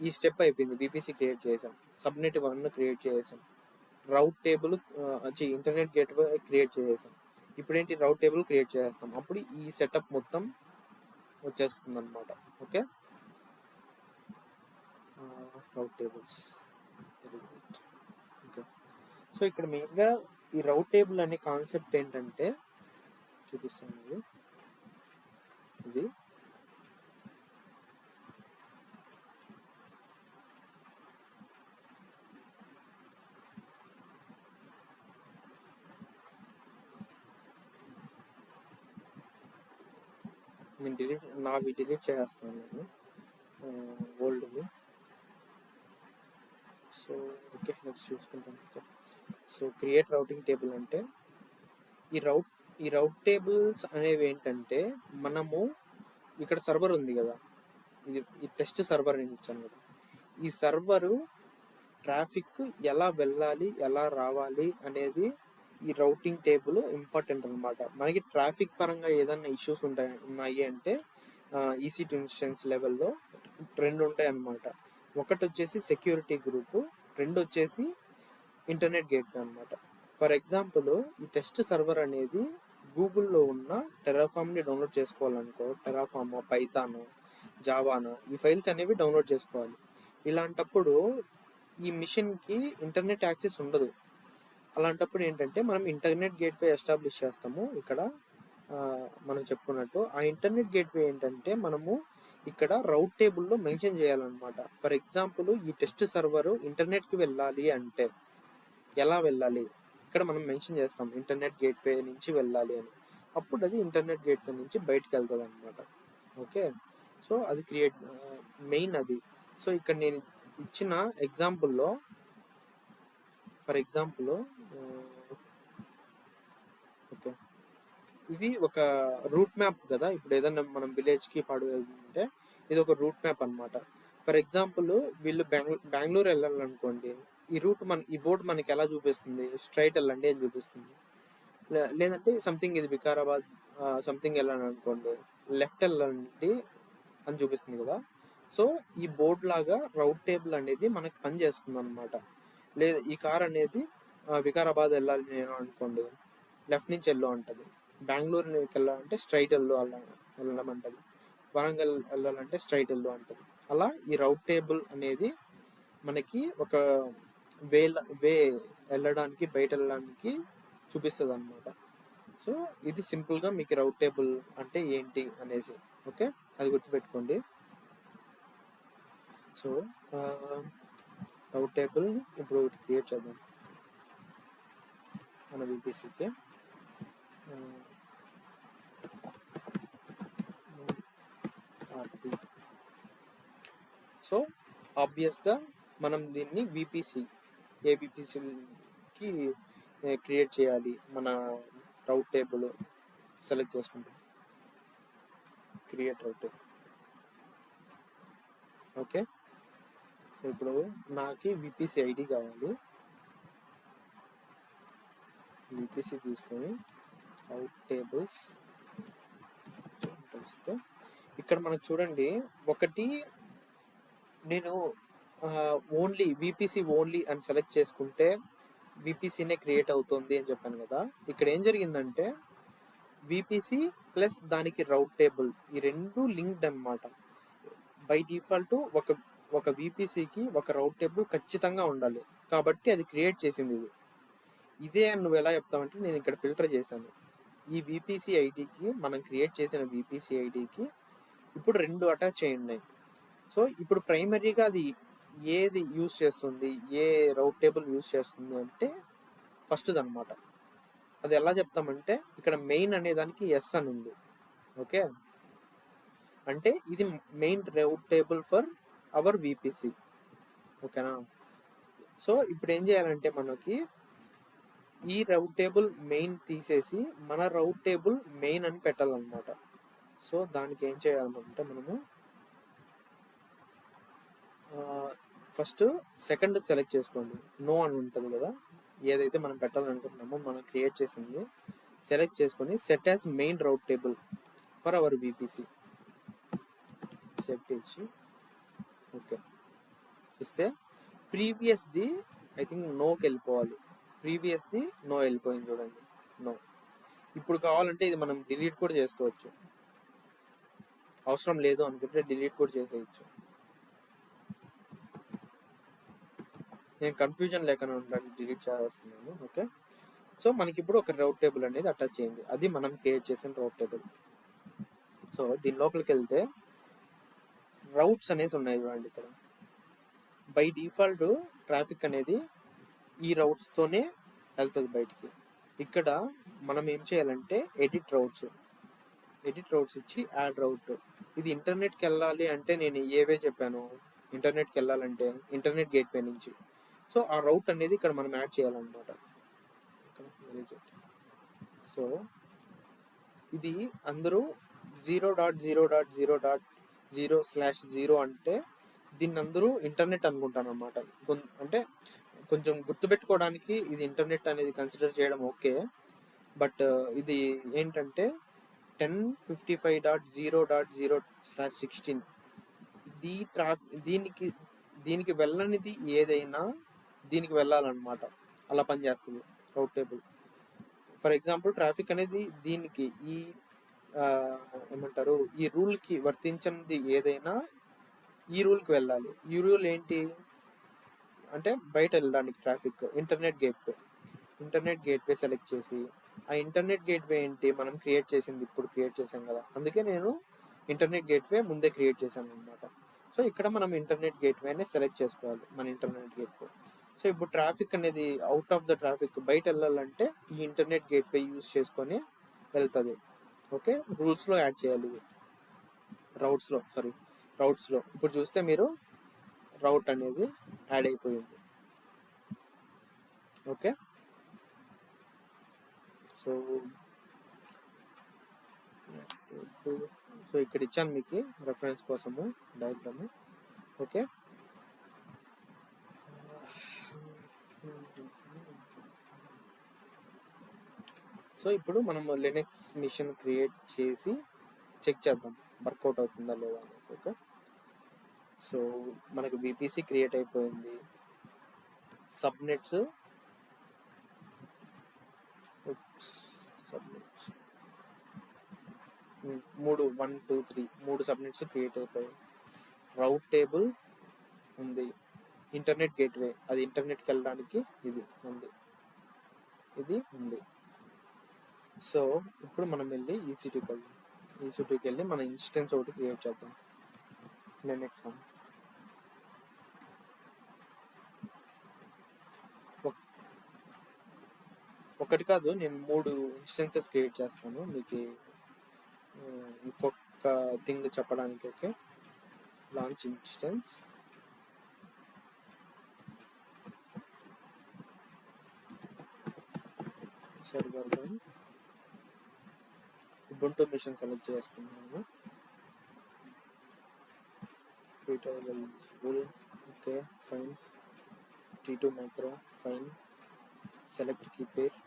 ఈ స్టెప్ అయిపోయింది. VPC క్రియేట్ చేసాం, సబ్నెట్ 1 క్రియేట్ చేసాం, route table internet gateway create చేసాం. ఇప్పుడు ఏంటి, రౌట్ టేబుల్ క్రియేట్ చేస్తాం. అప్పుడు ఈ సెటప్ మొత్తం వచ్చేస్తుంది అనమాట. ఓకే, రౌట్ టేబుల్స్. ఓకే, సో ఇక్కడ మెయిన్గా ఈ రౌట్ టేబుల్ అనే కాన్సెప్ట్ ఏంటంటే చూపిస్తాను. ఇది నేను డిలీట్ చేస్తున్నాను నేను ఓల్డ్ని. సో ఓకే, నెక్స్ట్ చూసుకుంటాను. Okay, so create routing table అంటే ఈ రౌట్ టేబుల్స్ అనేవి ఏంటంటే, మనము ఇక్కడ సర్వర్ ఉంది కదా, ఈ టెస్ట్ సర్వర్ అని ఇచ్చాను కదా, ఈ సర్వరు ట్రాఫిక్ ఎలా వెళ్ళాలి ఎలా రావాలి అనేది ఈ రౌటింగ్ టేబుల్ ఇంపార్టెంట్ అనమాట. మనకి ట్రాఫిక్ పరంగా ఏదైనా ఇష్యూస్ ఉన్నాయి అంటే EC2 ఇన్స్టెన్స్ లెవెల్లో 2 ఉంటాయి అన్నమాట. ఒకటి వచ్చేసి సెక్యూరిటీ గ్రూప్, 2 వచ్చేసి ఇంటర్నెట్ గేట్వే అనమాట. ఫర్ ఎగ్జాంపుల్ ఈ టెస్ట్ సర్వర్ అనేది గూగుల్లో ఉన్న టెరాఫామ్ని డౌన్లోడ్ చేసుకోవాలనుకో, టెరాఫామ్, పైథాన్, జావాను, ఈ ఫైల్స్ అనేవి డౌన్లోడ్ చేసుకోవాలి. ఇలాంటప్పుడు ఈ మిషన్కి ఇంటర్నెట్ యాక్సెస్ ఉండదు. అలాంటప్పుడు ఏంటంటే మనం ఇంటర్నెట్ గేట్వే ఎస్టాబ్లిష్ చేస్తాము. ఇక్కడ మనం చెప్పుకున్నట్టు ఆ ఇంటర్నెట్ గేట్వే ఏంటంటే మనము ఇక్కడ రౌట్ టేబుల్లో మెన్షన్ చేయాలన్నమాట. ఫర్ ఎగ్జాంపుల్ ఈ టెస్ట్ సర్వర్ ఇంటర్నెట్కి వెళ్ళాలి అంటే ఎలా వెళ్ళాలి, ఇక్కడ మనం మెన్షన్ చేస్తాం ఇంటర్నెట్ గేట్వే నుంచి వెళ్ళాలి అని. అప్పుడు అది ఇంటర్నెట్ గేట్వే నుంచి బయటకు వెళ్తుంది అనమాట. ఓకే, సో అది మెయిన్ అది. సో ఇక్కడ నేను ఇచ్చిన ఎగ్జాంపుల్లో ఫర్ ఎగ్జాంపుల్ ఓకే, ఇది ఒక రూట్ మ్యాప్ కదా. ఇప్పుడు ఏదన్నా మనం విలేజ్కి పాడు వెళ్తుంటే ఇది ఒక రూట్ మ్యాప్ అనమాట. ఫర్ ఎగ్జాంపుల్ వీళ్ళు బెంగళూరు వెళ్ళాలనుకోండి, ఈ బోర్డు మనకి ఎలా చూపిస్తుంది, స్ట్రైట్ వెళ్ళండి అని చూపిస్తుంది. లేదంటే సంథింగ్ ఇది వికారాబాద్ సంథింగ్ వెళ్ళాలనుకోండి, లెఫ్ట్ వెళ్ళండి అని చూపిస్తుంది కదా. సో ఈ బోర్డు లాగా రౌట్ టేబుల్ అనేది మనకి పనిచేస్తుంది అనమాట. లేదా ఈ కార్ అనేది వికారాబాద్ వెళ్ళాలి నేను అనుకోండి, లెఫ్ట్ నుంచి వెళ్ళు అంటది. బెంగళూరుకి వెళ్ళాలంటే స్ట్రైట్ వెళ్ళడం అంటది. వరంగల్ వెళ్ళాలంటే స్ట్రైట్ వెళ్ళు అంటది. అలా ఈ రౌట్ టేబుల్ అనేది మనకి ఒక వే వెళ్ళడానికి బయట వెళ్ళడానికి చూపిస్తుంది అనమాట. సో ఇది సింపుల్గా మీకు రౌట్ టేబుల్ అంటే ఏంటి అనేసి. ఓకే, అది గుర్తుపెట్టుకోండి. సో రౌట్ టేబుల్ ఇప్పుడు క్రియేట్ చేద్దాం మన VPCకి. సో ఆబ్వియస్గా మనం దీన్ని ఏ VPCకి క్రియేట్ చేయాలి. మన రౌట్ టేబుల్ సెలెక్ట్ చేసుకుంటాం, క్రియేట్ రౌట్ టేబుల్. ఓకే, సో ఇప్పుడు నాకు VPC ఐడి కావాలి. VPC తీసుకొని రౌట్ టేబుల్స్ ఇక్కడ మనకు చూడండి, ఒకటి నేను ఓన్లీ VPC ఓన్లీ అని సెలెక్ట్ చేసుకుంటే VPCనే క్రియేట్ అవుతుంది అని చెప్పాను కదా. ఇక్కడ ఏం జరిగిందంటే VPC ప్లస్ దానికి రౌట్ టేబుల్ ఈ రెండు లింక్డ్ అనమాట. బై డిఫాల్ట్ ఒక VPCకి ఒక రౌట్ టేబుల్ ఖచ్చితంగా ఉండాలి, కాబట్టి అది క్రియేట్ చేసింది ఇదే అని నువ్వు ఎలా చెప్తావంటే, నేను ఇక్కడ ఫిల్టర్ చేశాను. ఈ VPC ఐడికి మనం క్రియేట్ చేసిన VPC ఐడికి ఇప్పుడు రెండు అటాచ్ అయి ఉన్నాయి. సో ఇప్పుడు ప్రైమరీగా అది ఏది యూజ్ చేస్తుంది, ఏ రౌట్ టేబుల్ యూజ్ చేస్తుంది అంటే ఫస్ట్ది అనమాట. అది ఎలా చెప్తామంటే ఇక్కడ మెయిన్ అనే దానికి ఎస్ అని ఉంది. ఓకే, అంటే ఇది main rate table for hour VPC. ఓకేనా. సో ఇప్పుడు ఏం చేయాలంటే మనకి ఈ రౌట్ టేబుల్ మెయిన్ తీసేసి మన రౌట్ టేబుల్ మెయిన్ అని పెట్టాలన్నమాట. సో దానికి ఏం చేయాలంటే మనము ఫస్ట్ సెకండ్ సెలెక్ట్ చేసుకోండి. నో అని ఉంటుంది కదా, ఏదైతే మనం పెట్టాలనుకుంటున్నామో మనం క్రియేట్ చేసింది సెలెక్ట్ చేసుకొని set as main rate table for hour VPC set ఇచ్చి ఓకే ఇస్తే ప్రీవియస్ది ఐ థింక్ నోకి వెళ్ళిపోవాలి. ప్రీవియస్ది నో వెళ్ళిపోయింది చూడండి, నో. ఇప్పుడు కావాలంటే ఇది మనం డిలీట్ కూడా చేసుకోవచ్చు, అవసరం లేదు అనుకుంటే డిలీట్ కూడా చేసేయచ్చు. నేను కన్ఫ్యూజన్ లేకుండా ఉండాలి, డిలీట్ చేస్తున్నాను. ఓకే, సో మనకి ఇప్పుడు ఒక రౌట్ టేబుల్ అనేది అటాచ్ అయింది, అది మనం క్రియేట్ చేసిన రౌట్ టేబుల్. సో దీని లోపలికి వెళ్తే రౌట్స్ అనేసి ఉన్నాయి చూడండి. ఇక్కడ బై డిఫాల్ట్ ట్రాఫిక్ అనేది ఈ రౌట్స్తోనే వెళ్తుంది బయటికి. ఇక్కడ మనం ఏం చేయాలంటే ఎడిట్ రౌట్స్ ఇచ్చి యాడ్ రౌట్. ఇది ఇంటర్నెట్కి వెళ్ళాలి అంటే నేను ఏవే చెప్పాను, ఇంటర్నెట్కి వెళ్ళాలంటే ఇంటర్నెట్ గేట్వే నుంచి. సో ఆ రౌట్ అనేది ఇక్కడ మనం యాడ్ చేయాలన్నమాట. సో ఇది అందరూ 0.0.0.0/0 అంటే దీన్ని అందరూ ఇంటర్నెట్ అనుకుంటాను అనమాట. అంటే కొంచెం గుర్తుపెట్టుకోవడానికి ఇది ఇంటర్నెట్ అనేది కన్సిడర్ చేయడం ఓకే, బట్ ఇది ఏంటంటే 1055.0.0/16 దీనికి వెళ్ళనిది ఏదైనా దీనికి వెళ్ళాలన్నమాట. అలా పనిచేస్తుంది రౌట్ టేబుల్. ఫర్ ఎగ్జాంపుల్ ట్రాఫిక్ అనేది దీనికి ఏమంటారు ఈ రూల్కి వర్తించినది ఏదైనా ఈ రూల్కి వెళ్ళాలి. ఈ రూల్ ఏంటి అంటే బయట వెళ్ళడానికి ట్రాఫిక్ ఇంటర్నెట్ గేట్వే సెలెక్ట్ చేసి ఆ ఇంటర్నెట్ గేట్వే ఏంటి మనం ఇప్పుడు క్రియేట్ చేసాం కదా, అందుకే నేను ఇంటర్నెట్ గేట్వే ముందే క్రియేట్ చేశాను అనమాట. సో ఇక్కడ మనం ఇంటర్నెట్ గేట్వేనే సెలెక్ట్ చేసుకోవాలి, మన ఇంటర్నెట్ గేట్వే. సో ఇప్పుడు ట్రాఫిక్ అనేది అవుట్ ఆఫ్ ద ట్రాఫిక్ బయట వెళ్ళాలంటే ఈ ఇంటర్నెట్ గేట్వే యూజ్ చేసుకొని వెళ్తుంది. ఓకే, రూల్స్లో యాడ్ చేయాలి ఇది, రౌట్స్లో ఇప్పుడు చూస్తే మీరు రౌట్ అనేది యాడ్ అయిపోయింది. ఓకే, సో ఇక్కడ ఇచ్చాను మీకు రెఫరెన్స్ కోసము డయాగ్రామ్. ఓకే, సో ఇప్పుడు మనం లినక్స్ మిషన్ క్రియేట్ చేసి చెక్ చేద్దాం వర్కౌట్ అవుతుందా లేదా అనేసి. ఓకే, సో మనకు VPC క్రియేట్ అయిపోయింది. సబ్నెట్స్ 1 2 3 3 సబ్నెట్స్ క్రియేట్ అయిపోయాయి. రౌట్ టేబుల్ ఉంది, ఇంటర్నెట్ గేట్వే అది ఇంటర్నెట్కి వెళ్ళడానికి ఇది ఉంది. సో ఇప్పుడు మనం వెళ్ళి ఈసీ2కి వెళ్ళి మన ఇన్స్టెన్స్ ఒకటి క్రియేట్ చేద్దాం. నెక్స్ట్ ఒకటి కాదు, నేను 3 ఇన్స్టెన్సెస్ క్రియేట్ చేస్తాను మీకు ఇంకొక థింగ్ చెప్పడానికి. Okay, launch instance, server 1, ubuntu machine select చేసుకున్నాను, eligible, okay fine, T2 micro fine, select key pair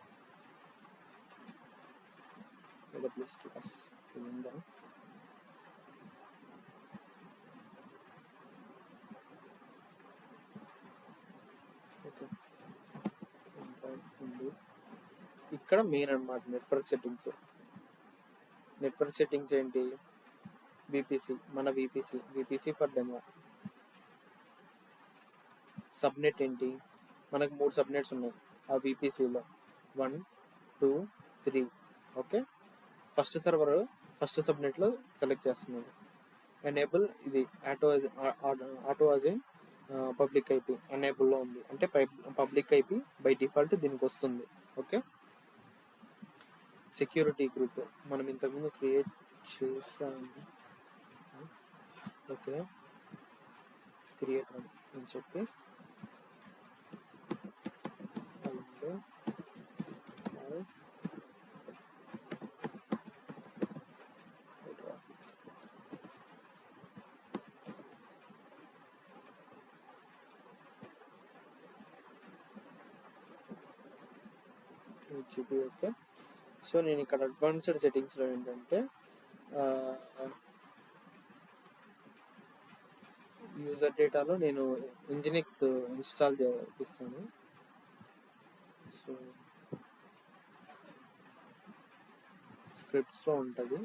AWS class ఉందా, ఓకే ఉంది. ఇక్కడ మెయిన్ అన్నమాట నెట్వర్క్ సెట్టింగ్స్ ఏంటి, మన విపిసి ఫర్ డెమో. సబ్నెట్ ఏంటి, మనకు 3 సబ్నెట్స్ ఉన్నాయి ఆ విపిసిలో, 1 2 3. ఓకే, ఫస్ట్ సబ్నెట్లో సెలెక్ట్ చేస్తున్నాను. ఎనేబుల్ ఇది ఆటో యాజ్ పబ్లిక్ ఐపీ ఎనేబుల్లో ఉంది, అంటే పబ్లిక్ ఐపీ బై డిఫాల్ట్ దీనికి వస్తుంది. ఓకే, సెక్యూరిటీ గ్రూప్ మనం ఇంతకుముందు క్రియేట్ చేసాము. ఓకే, క్రియేట్ అని చెప్పి ఓకే. సో నేను ఇక్కడ అడ్వాన్స్డ్ సెట్టింగ్స్లో ఏంటంటే యూజర్ డేటాలో నేను ఇంజినిక్స్ ఇన్స్టాల్ చేపిస్తాను. సో స్క్రిప్ట్స్లో ఉంటుంది.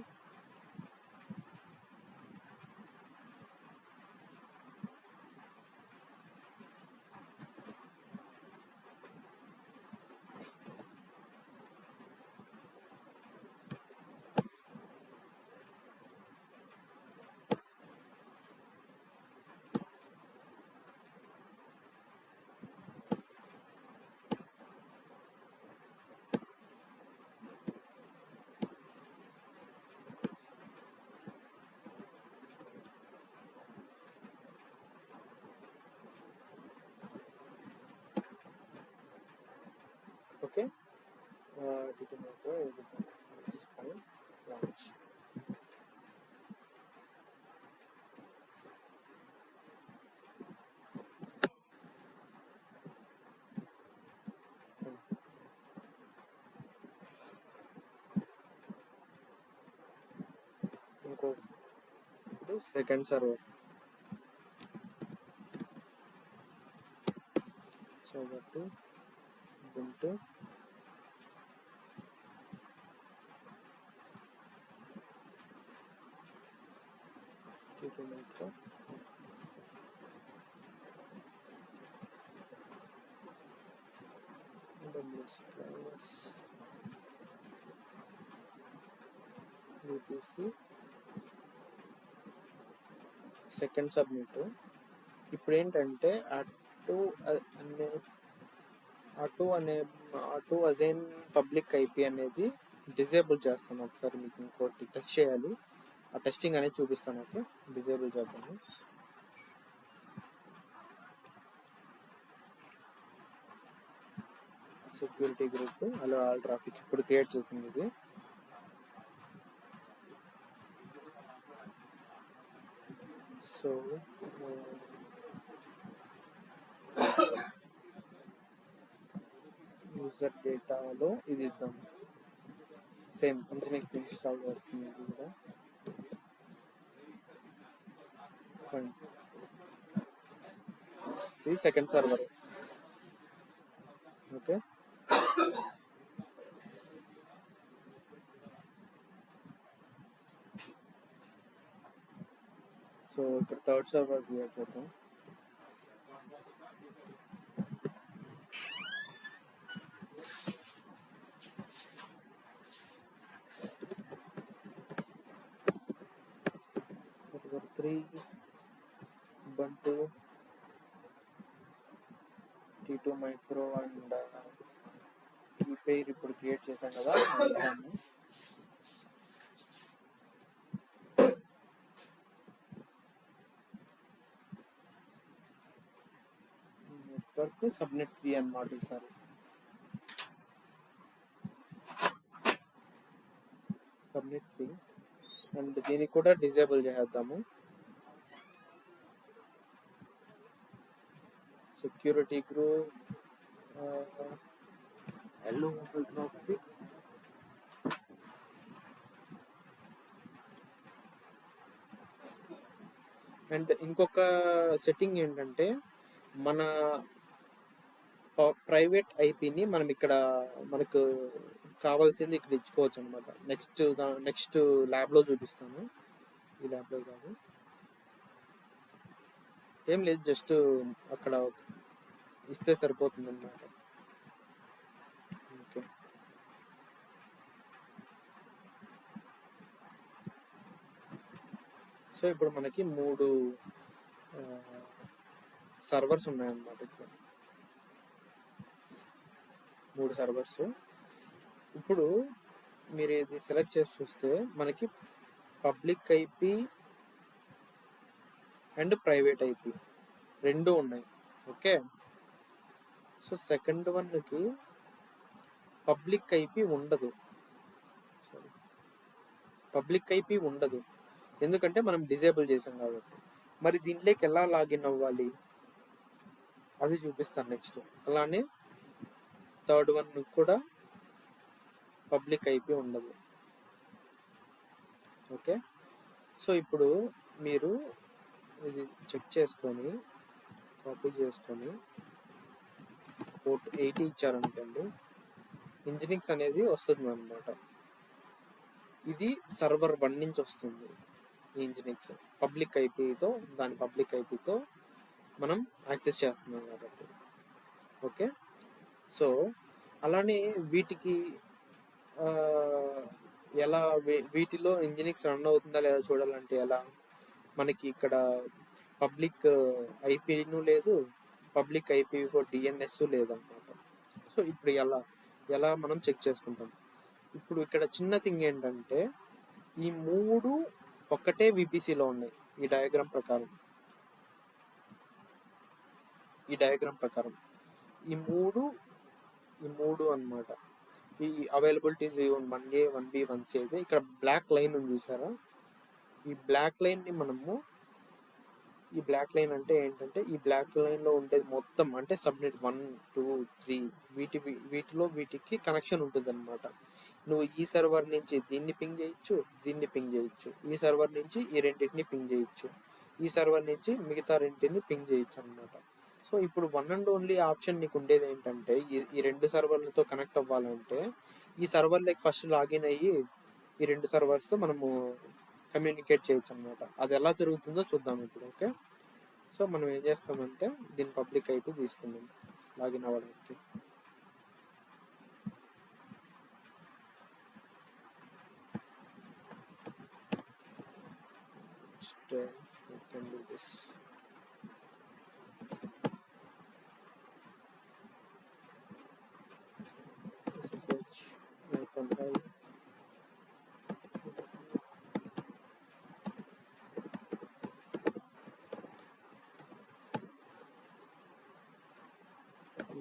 Okay, fine, launch. ఇప్పుడు సెకండ్ సర్వర్ కాబట్టి ubuntu T2 micro AWS class VPC second submit. ఇప్పుడు ఏంటంటే అటు అజైన్ పబ్లిక్ ఐపీ అనేది డిజేబుల్ చేస్తాను. ఒకసారి మీకు ఇంకోటి టెస్ట్ చేయాలి, ఆ టెస్టింగ్ అనేది చూపిస్తాను. ఓకే, డిజేబుల్ చేద్దాము. సెక్యూరిటీ గ్రూప్ అలా ఆల్ ట్రాఫిక్ ఇప్పుడు క్రియేట్ చేసింది ఇది. సో యూజర్ డేటాలో ఇది ఇద్దాం, సేమ్ ఇంజినిక్స్ ఇన్స్టాల్ చేస్తుంది ఇది కూడా. ఇది సెకండ్ సర్వర్. ఓకే, సో ఇప్పుడు థర్డ్ సర్వర్ క్రియేట్ చేద్దాం. Server 3 Ubuntu T2 micro and ఈ పేరు ఇప్పుడు క్రియేట్ చేశాం కదా. నెట్వర్క్ సబ్నెట్ 3 అన్నమాట ఈసారి. సబ్నెట్ 3 అండ్ దీనికి కూడా డిజేబుల్ చేద్దాము. Security group hello Google traffic and ఇంకొక సెట్టింగ్ ఏంటంటే మన ప్రైవేట్ ఐపీని మనం ఇక్కడ మనకు కావాల్సింది ఇక్కడ ఇచ్చుకోవచ్చు అనమాట. నెక్స్ట్ ల్యాబ్లో చూపిస్తాను. ఈ ల్యాబ్లో కాదు, ఏం లేదు, జస్ట్ అక్కడ ఇస్తే సరిపోతుంది అన్నమాట. ఓకే, సో ఇప్పుడు మనకి 3 సర్వర్స్ ఉన్నాయన్నమాట. ఇక్కడ 3 సర్వర్స్. ఇప్పుడు మీరు ఇది సెలెక్ట్ చేసి చూస్తే మనకి public IP and private IP రెండు ఉన్నాయి. ఓకే, సో సెకండ్ వన్కి పబ్లిక్ ఐపీ ఉండదు. ఎందుకంటే మనం డిజేబుల్ చేసాం కాబట్టి. మరి దీంట్లోకి ఎలా లాగిన్ అవ్వాలి అది చూపిస్తాను నెక్స్ట్. అలానే థర్డ్ వన్ కూడా పబ్లిక్ ఐపీ ఉండదు. ఓకే, సో ఇప్పుడు మీరు ఇది చెక్ చేసుకొని కాపీ చేసుకొని పోర్ట్ 80 ఇచ్చారనుకోండి, ఇంజినిక్స్ అనేది వస్తుంది అన్నమాట. ఇది సర్వర్ 1 నుంచి వస్తుంది. ఈ ఇంజినిక్స్ పబ్లిక్ ఐపీతో మనం యాక్సెస్ చేస్తున్నాం కాబట్టి. ఓకే, సో అలానే వీటికి ఎలా వీటిలో ఇంజినిక్స్ రన్ అవుతుందా లేదా చూడాలంటే ఎలా, మనకి ఇక్కడ పబ్లిక్ ఐపీను లేదు, పబ్లిక్ ఐపీ ఫర్ డిఎన్ఎస్ లేదన్నమాట. సో ఇప్పుడు ఎలా మనం చెక్ చేసుకుంటాం. ఇప్పుడు ఇక్కడ చిన్న థింగ్ ఏంటంటే ఈ 3 ఒక్కటే విపిసిలో ఉన్నాయి. ఈ డయాగ్రామ్ ప్రకారం ఈ మూడు అన్నమాట. ఈ అవైలబిలిటీస్ 1A 1B 1C అయితే ఇక్కడ బ్లాక్ లైన్ ఉంది చూసారా. ఈ బ్లాక్ లైన్ అంటే ఏంటంటే ఈ బ్లాక్ లైన్ లో ఉండేది మొత్తం అంటే సబ్నెట్ 1 2 3 వీటికి కనెక్షన్ ఉంటుంది అనమాట. నువ్వు ఈ సర్వర్ నుంచి దీన్ని పింగ్ చేయొచ్చు, ఈ సర్వర్ నుంచి ఈ రెండింటిని పింగ్ చేయొచ్చు, ఈ సర్వర్ నుంచి మిగతా రెండింటిని పింగ్ చేయొచ్చు అనమాట. సో ఇప్పుడు వన్ అండ్ ఓన్లీ ఆప్షన్ నీకు ఉండేది ఏంటంటే ఈ 2 సర్వర్లతో కనెక్ట్ అవ్వాలంటే ఈ సర్వర్లోకి ఫస్ట్ లాగిన్ అయ్యి ఈ 2 సర్వర్స్తో మనము కమ్యూనికేట్ చేయొచ్చు అనమాట. అది ఎలా జరుగుతుందో చూద్దాం ఇప్పుడు. ఓకే, సో మనం ఏం చేస్తామంటే దీని పబ్లిక్ ఐపీ తీసుకుందాం లాగిన్ అవ్వడానికి. we can do this. SSH -i.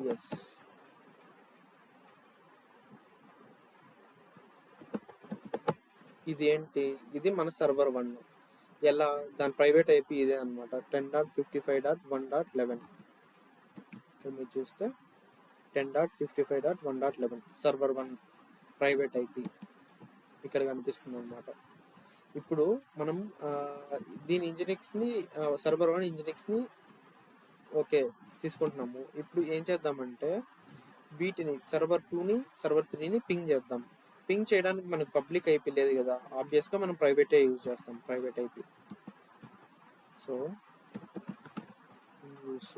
yes, ఇది ఏంటి, ఇది మన సర్వర్ 1. ఎలా దాని ప్రైవేట్ ఐపీ ఇదే అనమాట, 10.55.1.11. ఇక్కడ మీరు చూస్తే 10.55.1.11 సర్వర్ 1 ప్రైవేట్ ఐపీ ఇక్కడ కనిపిస్తుంది అనమాట. ఇప్పుడు మనం దీని ఇంజినిక్స్ని సర్వర్ 1 ఇంజినిక్స్ని ఓకే తీసుకుంటున్నాము. ఇప్పుడు ఏం చేద్దామంటే వీటిని సర్వర్ 2ని సర్వర్ 3ని పింగ్ చేద్దాం. పింగ్ చేయడానికి మనకు పబ్లిక్ ఐపీ లేదు కదా, ఆబ్వియస్గా మనం ప్రైవేటే యూజ్ చేస్తాం, ప్రైవేట్ ఐపీ. సో యూజ్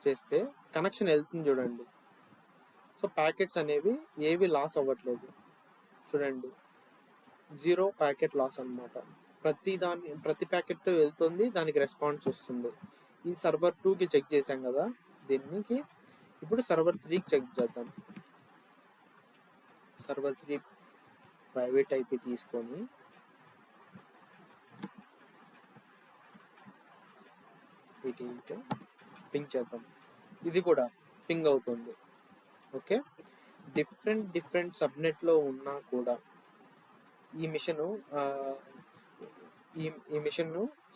చేస్తే కనెక్షన్ వెళ్తుంది చూడండి. సో ప్యాకెట్స్ అనేవి ఏవి లాస్ అవ్వట్లేదు చూడండి, 0 ప్యాకెట్ లాస్ అనమాట. ప్రతి ప్యాకెట్ వెళ్తుంది, దానికి రెస్పాన్స్ వస్తుంది. ఈ సర్వర్ 2కి చెక్ చేసాం కదా, దీనికి ఇప్పుడు సర్వర్ 3కి చెక్ చేద్దాం. సర్వర్ 3 ప్రైవేట్ ఐపీ తీసుకొని పింగ్ చేద్దాం. ఇది కూడా పింగ్ అవుతుంది. ఓకే, డిఫరెంట్ సబ్నెట్లో ఉన్నా కూడా ఈ మిషన్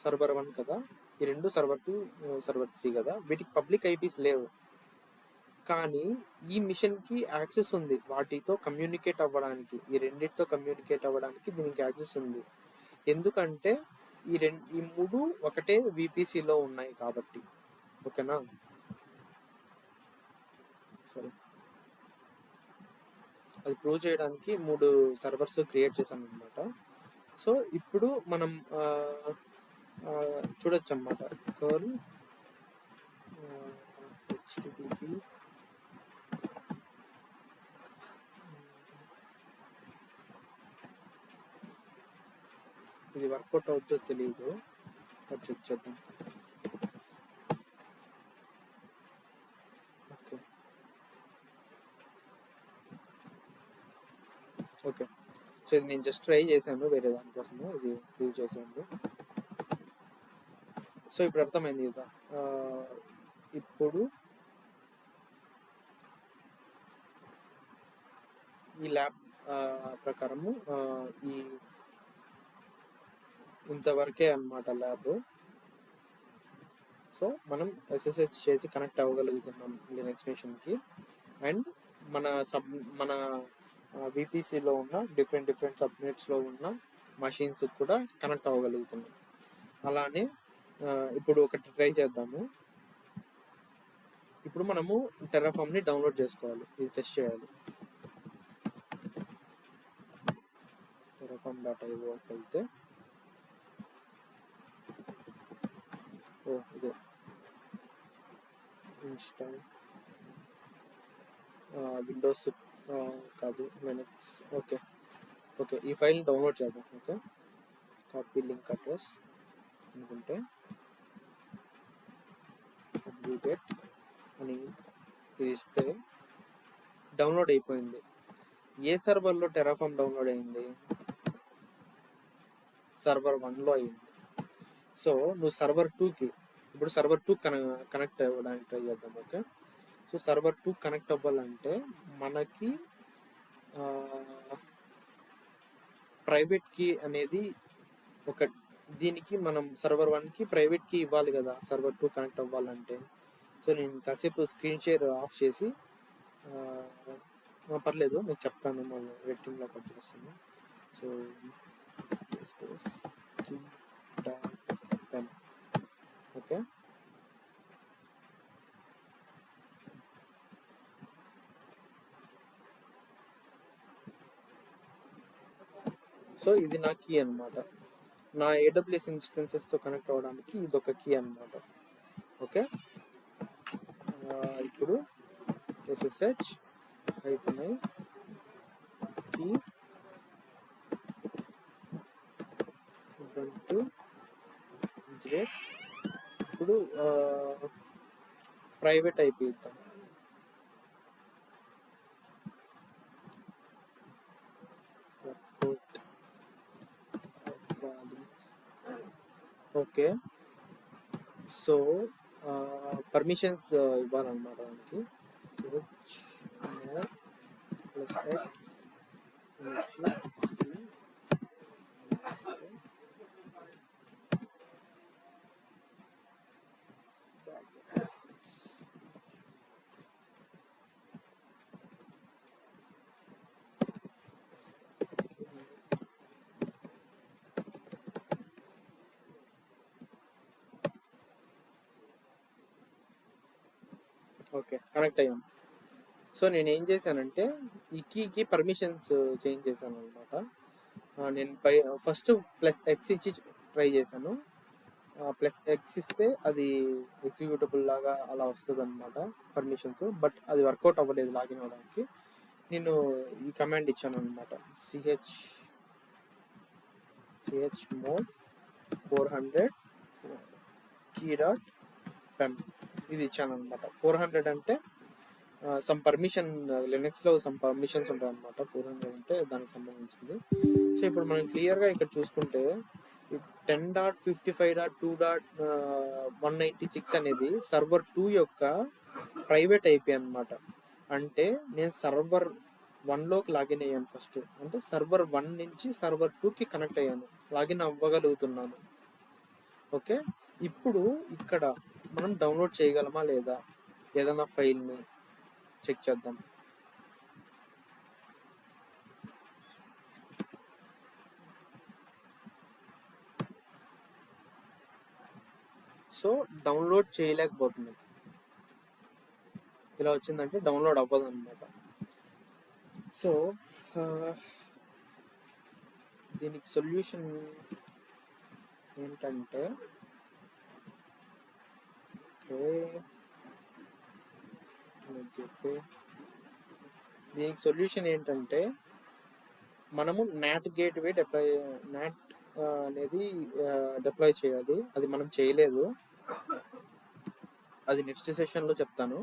సర్వర్ 1 కదా, ఈ రెండు సర్వర్ 2 సర్వర్ 3 కదా, వీటికి పబ్లిక్ ఐపీస్ లేవు. కానీ ఈ మిషన్కి యాక్సెస్ ఉంది, వాటితో కమ్యూనికేట్ అవ్వడానికి, ఈ రెండింటితో కమ్యూనికేట్ అవ్వడానికి దీనికి యాక్సెస్ ఉంది. ఎందుకంటే ఈ మూడు ఒకటే విపిసిలో ఉన్నాయి కాబట్టి. ఓకేనా, సరే, అది ప్రూవ్ చేయడానికి 3 సర్వర్స్ క్రియేట్ చేశాను అనమాట. సో ఇప్పుడు మనం చూడొచ్చు అన్నమాట. కర్ల్ హెచ్టిటిపి ఇది వర్కౌట్ అవుతుందో తెలియదు, బట్ చెక్ చేద్దాం. ఓకే ఓకే, సో ఇది నేను జస్ట్ ట్రై చేశాను వేరే దానికోసము, ఇది లీవ్ చేసేయండి. సో ఇప్పుడు అర్థమైంది కదా. ఇప్పుడు ఈ ల్యాబ్ ప్రకారము ఈ ఇంతవరకే అన్నమాట ల్యాబ్. సో మనం ఎస్ఎస్హెచ్ చేసి కనెక్ట్ అవ్వగలుగుతున్నాం లినక్స్ మిషన్కి, అండ్ మన విపిసిలో ఉన్న డిఫరెంట్ సబ్నెట్స్లో ఉన్న మషిన్స్ కూడా కనెక్ట్ అవ్వగలుగుతున్నాం. అలానే ఇప్పుడు ఒకటి ట్రై చేద్దాము. ఇప్పుడు మనము టెర్రాఫామ్ని డౌన్లోడ్ చేసుకోవాలి, ఇది టెస్ట్ చేయాలి. terraform.ioకి వెళ్తే ఇదే ఇన్స్టాల్ విండోస్ కాదు, లినక్స్. ఓకే ఓకే, ఈ ఫైల్ని డౌన్లోడ్ చేద్దాం. ఓకే, కాపీ లింక్ అడ్రస్ అనుకుంటే అప్డేట్ అని ఇది ఇస్తే డౌన్లోడ్ అయిపోయింది. ఏ సర్వర్లో టెర్రాఫామ్ డౌన్లోడ్ అయింది? సర్వర్ 1లో అయింది. సో నువ్వు సర్వర్ 2కి ఇప్పుడు సర్వర్ 2 కనెక్ట్ అవ్వడానికి ట్రై చేద్దాం. ఓకే, సో సర్వర్ 2 కనెక్ట్ అవ్వాలంటే మనకి ప్రైవేట్ కీ అనేది దీనికి మనం సర్వర్ 1కి ప్రైవేట్ కీ ఇవ్వాలి కదా సర్వర్ 2 కనెక్ట్ అవ్వాలంటే. సో నేను కాసేపు స్క్రీన్ షేర్ ఆఫ్ చేసి పర్లేదు మీకు చెప్తాను, మళ్ళీ వెయిటింగ్లో కట్ చేస్తాను. So space key dot okay, so ఇది నా కీ అనమాట. నా ఏడబ్ల్యూఎస్ ఇన్స్టెన్సెస్తో కనెక్ట్ అవ్వడానికి ఇదొక కీ అనమాట. ఓకే, ఇప్పుడు SSH -i key ubuntu integrate. ఇప్పుడు ప్రైవేట్ ఐపీ ఇద్దాం. ఓకే, సో పర్మిషన్స్ ఇవ్వాలన్నమాట దానికి. +x ఓకే, కనెక్ట్ అయ్యాం. సో నేను ఏం చేశానంటే ఈ కీకి పర్మిషన్స్ చేంజ్ చేశాను అనమాట. నేను ఫస్ట్ +x ఇచ్చి ట్రై చేశాను. ప్లస్ ఎక్స్ ఇస్తే అది ఎగ్జిక్యూటబుల్ లాగా అలా వస్తుంది అనమాట పర్మిషన్స్. బట్ అది వర్కౌట్ అవ్వలేదు లాగిన్ అవ్వడానికి. నేను ఈ కమాండ్ ఇచ్చాను అనమాట, chmod 400 key.pem ఇది ఇచ్చాను అనమాట. 400 అంటే సమ్ పర్మిషన్, లినక్స్లో సమ్ పర్మిషన్స్ ఉంటాయి అనమాట. 400 అంటే దానికి సంబంధించింది. సో ఇప్పుడు మనం క్లియర్గా ఇక్కడ చూసుకుంటే 10.55.2.196 అనేది సర్వర్ 2 యొక్క ప్రైవేట్ ఐపీ అనమాట. అంటే నేను సర్వర్ 1లోకి లాగిన్ అయ్యాను ఫస్ట్. అంటే సర్వర్ 1 నుంచి సర్వర్ 2కి కనెక్ట్ అయ్యాను, లాగిన్ అవ్వగలుగుతున్నాను. ఓకే, ఇప్పుడు ఇక్కడ మనం డౌన్లోడ్ చేయగలమా లేదా ఏదైనా ఫైల్ని చెక్ చేద్దాం. సో డౌన్లోడ్ చేయలేకపోతున్నాం. ఇలా వచ్చిందంటే డౌన్లోడ్ అవ్వదు అనమాట. సో దీనికి సొల్యూషన్ ఏంటంటే, దీనికి సొల్యూషన్ ఏంటంటే మనము నాట్ గేట్వే అనేది డిప్లాయ్ చేయాలి. అది మనం చేయలేదు, అది నెక్స్ట్ సెషన్లో చెప్తాను.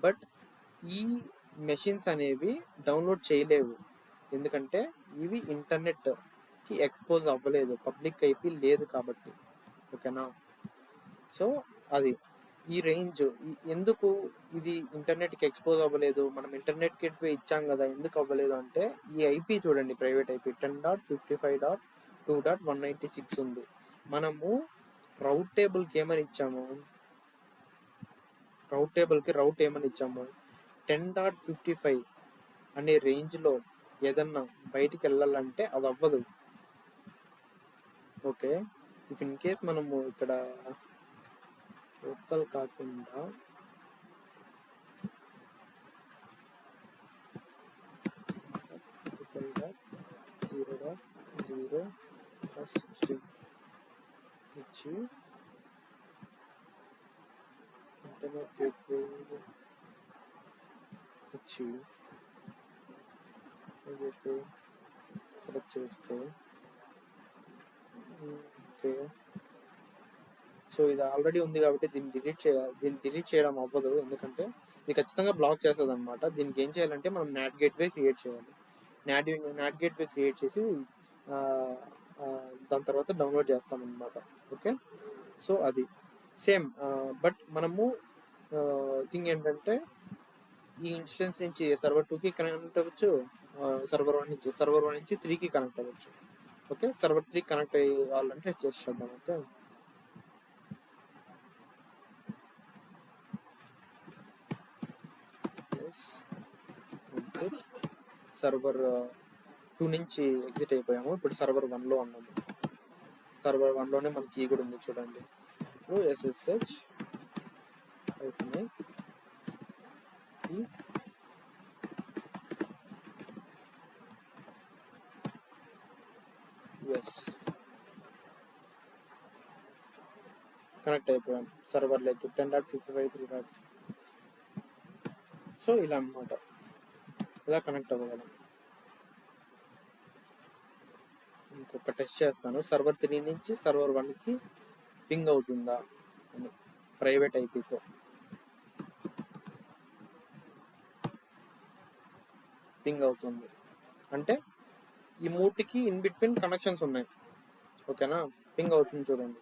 బట్ ఈ మెషిన్స్ అనేవి డౌన్లోడ్ చేయలేవు, ఎందుకంటే ఇవి ఇంటర్నెట్కి ఎక్స్పోజ్ అవ్వలేదు, పబ్లిక్ ఐపీ లేదు కాబట్టి. ఓకేనా? సో అది ఈ రేంజ్ ఎందుకు ఇది ఇంటర్నెట్కి ఎక్స్పోజ్ అవ్వలేదు, మనం ఇంటర్నెట్ గేట్వే ఇచ్చాం కదా, ఎందుకు అవ్వలేదు అంటే ఈ ఐపీ చూడండి, ప్రైవేట్ ఐపీ 10.55.2.196 ఉంది. మనము రౌట్ టేబుల్కి ఏమని ఇచ్చాము, రౌట్ ఏమని ఇచ్చాము, 10.55 అనే రేంజ్లో ఏదన్నా బయటికి వెళ్ళాలంటే అది అవ్వదు. ఓకే, ఇఫ్ ఇన్ కేస్ మనము ఇక్కడ లోకల్ కాకుండా ఇచ్చి ఇంటర్నెట్ గేట్వే ఇచ్చి సెలెక్ట్ చేస్తే, ఓకే, సో ఇది ఆల్రెడీ ఉంది కాబట్టి దీన్ని డిలీట్ చేయడం అవ్వదు, ఎందుకంటే ఇది ఖచ్చితంగా బ్లాక్ చేస్తుంది అనమాట. దీనికి ఏం చేయాలంటే మనం నాట్ గేట్వే క్రియేట్ చేయాలి. నాట్ గేట్వే క్రియేట్ చేసి దాని తర్వాత డౌన్లోడ్ చేస్తామన్నమాట. ఓకే, సో అది సేమ్. బట్ మనము థింగ్ ఏంటంటే ఈ ఇన్స్టెన్స్ నుంచి సర్వర్ 2కి కనెక్ట్ అవ్వచ్చు, సర్వర్ 1 నుంచి 3కి కనెక్ట్ అవ్వచ్చు. ఓకే, సర్వర్ 3 కనెక్ట్ అవ్వాలంటే టెస్ట్ చేద్దాం. Okay, exit. సర్వర్ 2 నుంచి ఎగ్జిట్ అయిపోయాము, ఇప్పుడు సర్వర్ 1లో ఉన్నాము. సర్వర్ 1లోనే మన కీ కూడా ఉంది చూడండి. ఇప్పుడు SSH key కనెక్ట్ అయిపోయాం సర్వర్లోకి 10.55.3. సో ఇలా అనమాట, ఇలా కనెక్ట్ అవ్వగలం. ఇంకొక టెస్ట్ చేస్తాను, సర్వర్ 3 నుంచి సర్వర్ 1కి పింగ్ అవుతుందా అని. ప్రైవేట్ ఐపీతో పింగ్ అవుతుంది అంటే ఈ మూటికి ఇన్ బిట్వీన్ కనెక్షన్స్ ఉన్నాయి. ఓకేనా, పింగ్ అవుతుంది చూడండి.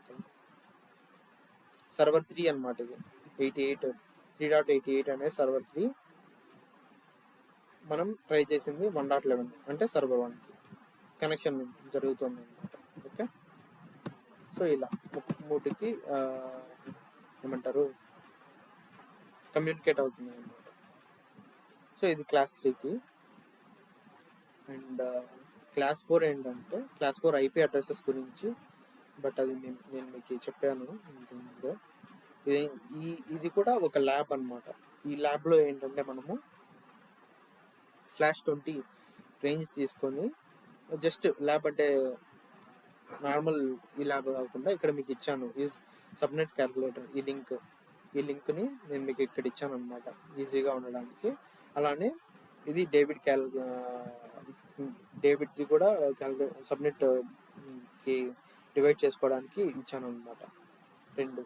సర్వర్ 3 అనమాట ఇది, 3.88 అనే సర్వర్ 3. మనం ట్రై చేసింది 1.11 అంటే సర్వర్ 1కి కనెక్షన్ జరుగుతుంది అనమాట. ఓకే, సో ఇలా మూటికి ఏమంటారు కమ్యూనికేట్ అవుతుంది అనమాట. సో ఇది క్లాస్ 3కి. అండ్ క్లాస్ 4 ఏంటంటే క్లాస్ 4 ఐపీ అడ్రసెస్ గురించి, బట్ అది నేను మీకు చెప్పాను ఇంతకుముందే. ఇది కూడా ఒక ల్యాబ్ అనమాట. ఈ ల్యాబ్లో ఏంటంటే మనము /20 రేంజ్ తీసుకొని, జస్ట్ ల్యాబ్ అంటే నార్మల్ ఈ ల్యాబ్ కాకుండా ఇక్కడ మీకు ఇచ్చాను ఈ సబ్నెట్ క్యాలిక్యులేటర్ ఈ లింక్ని నేను మీకు ఇక్కడ ఇచ్చాను అనమాట ఈజీగా ఉండడానికి. అలానే ఇది డేవిడ్ది కూడా సబ్నెట్ కి డివైడ్ చేసుకోవడానికి ఇచ్చాను అనమాట. రెండు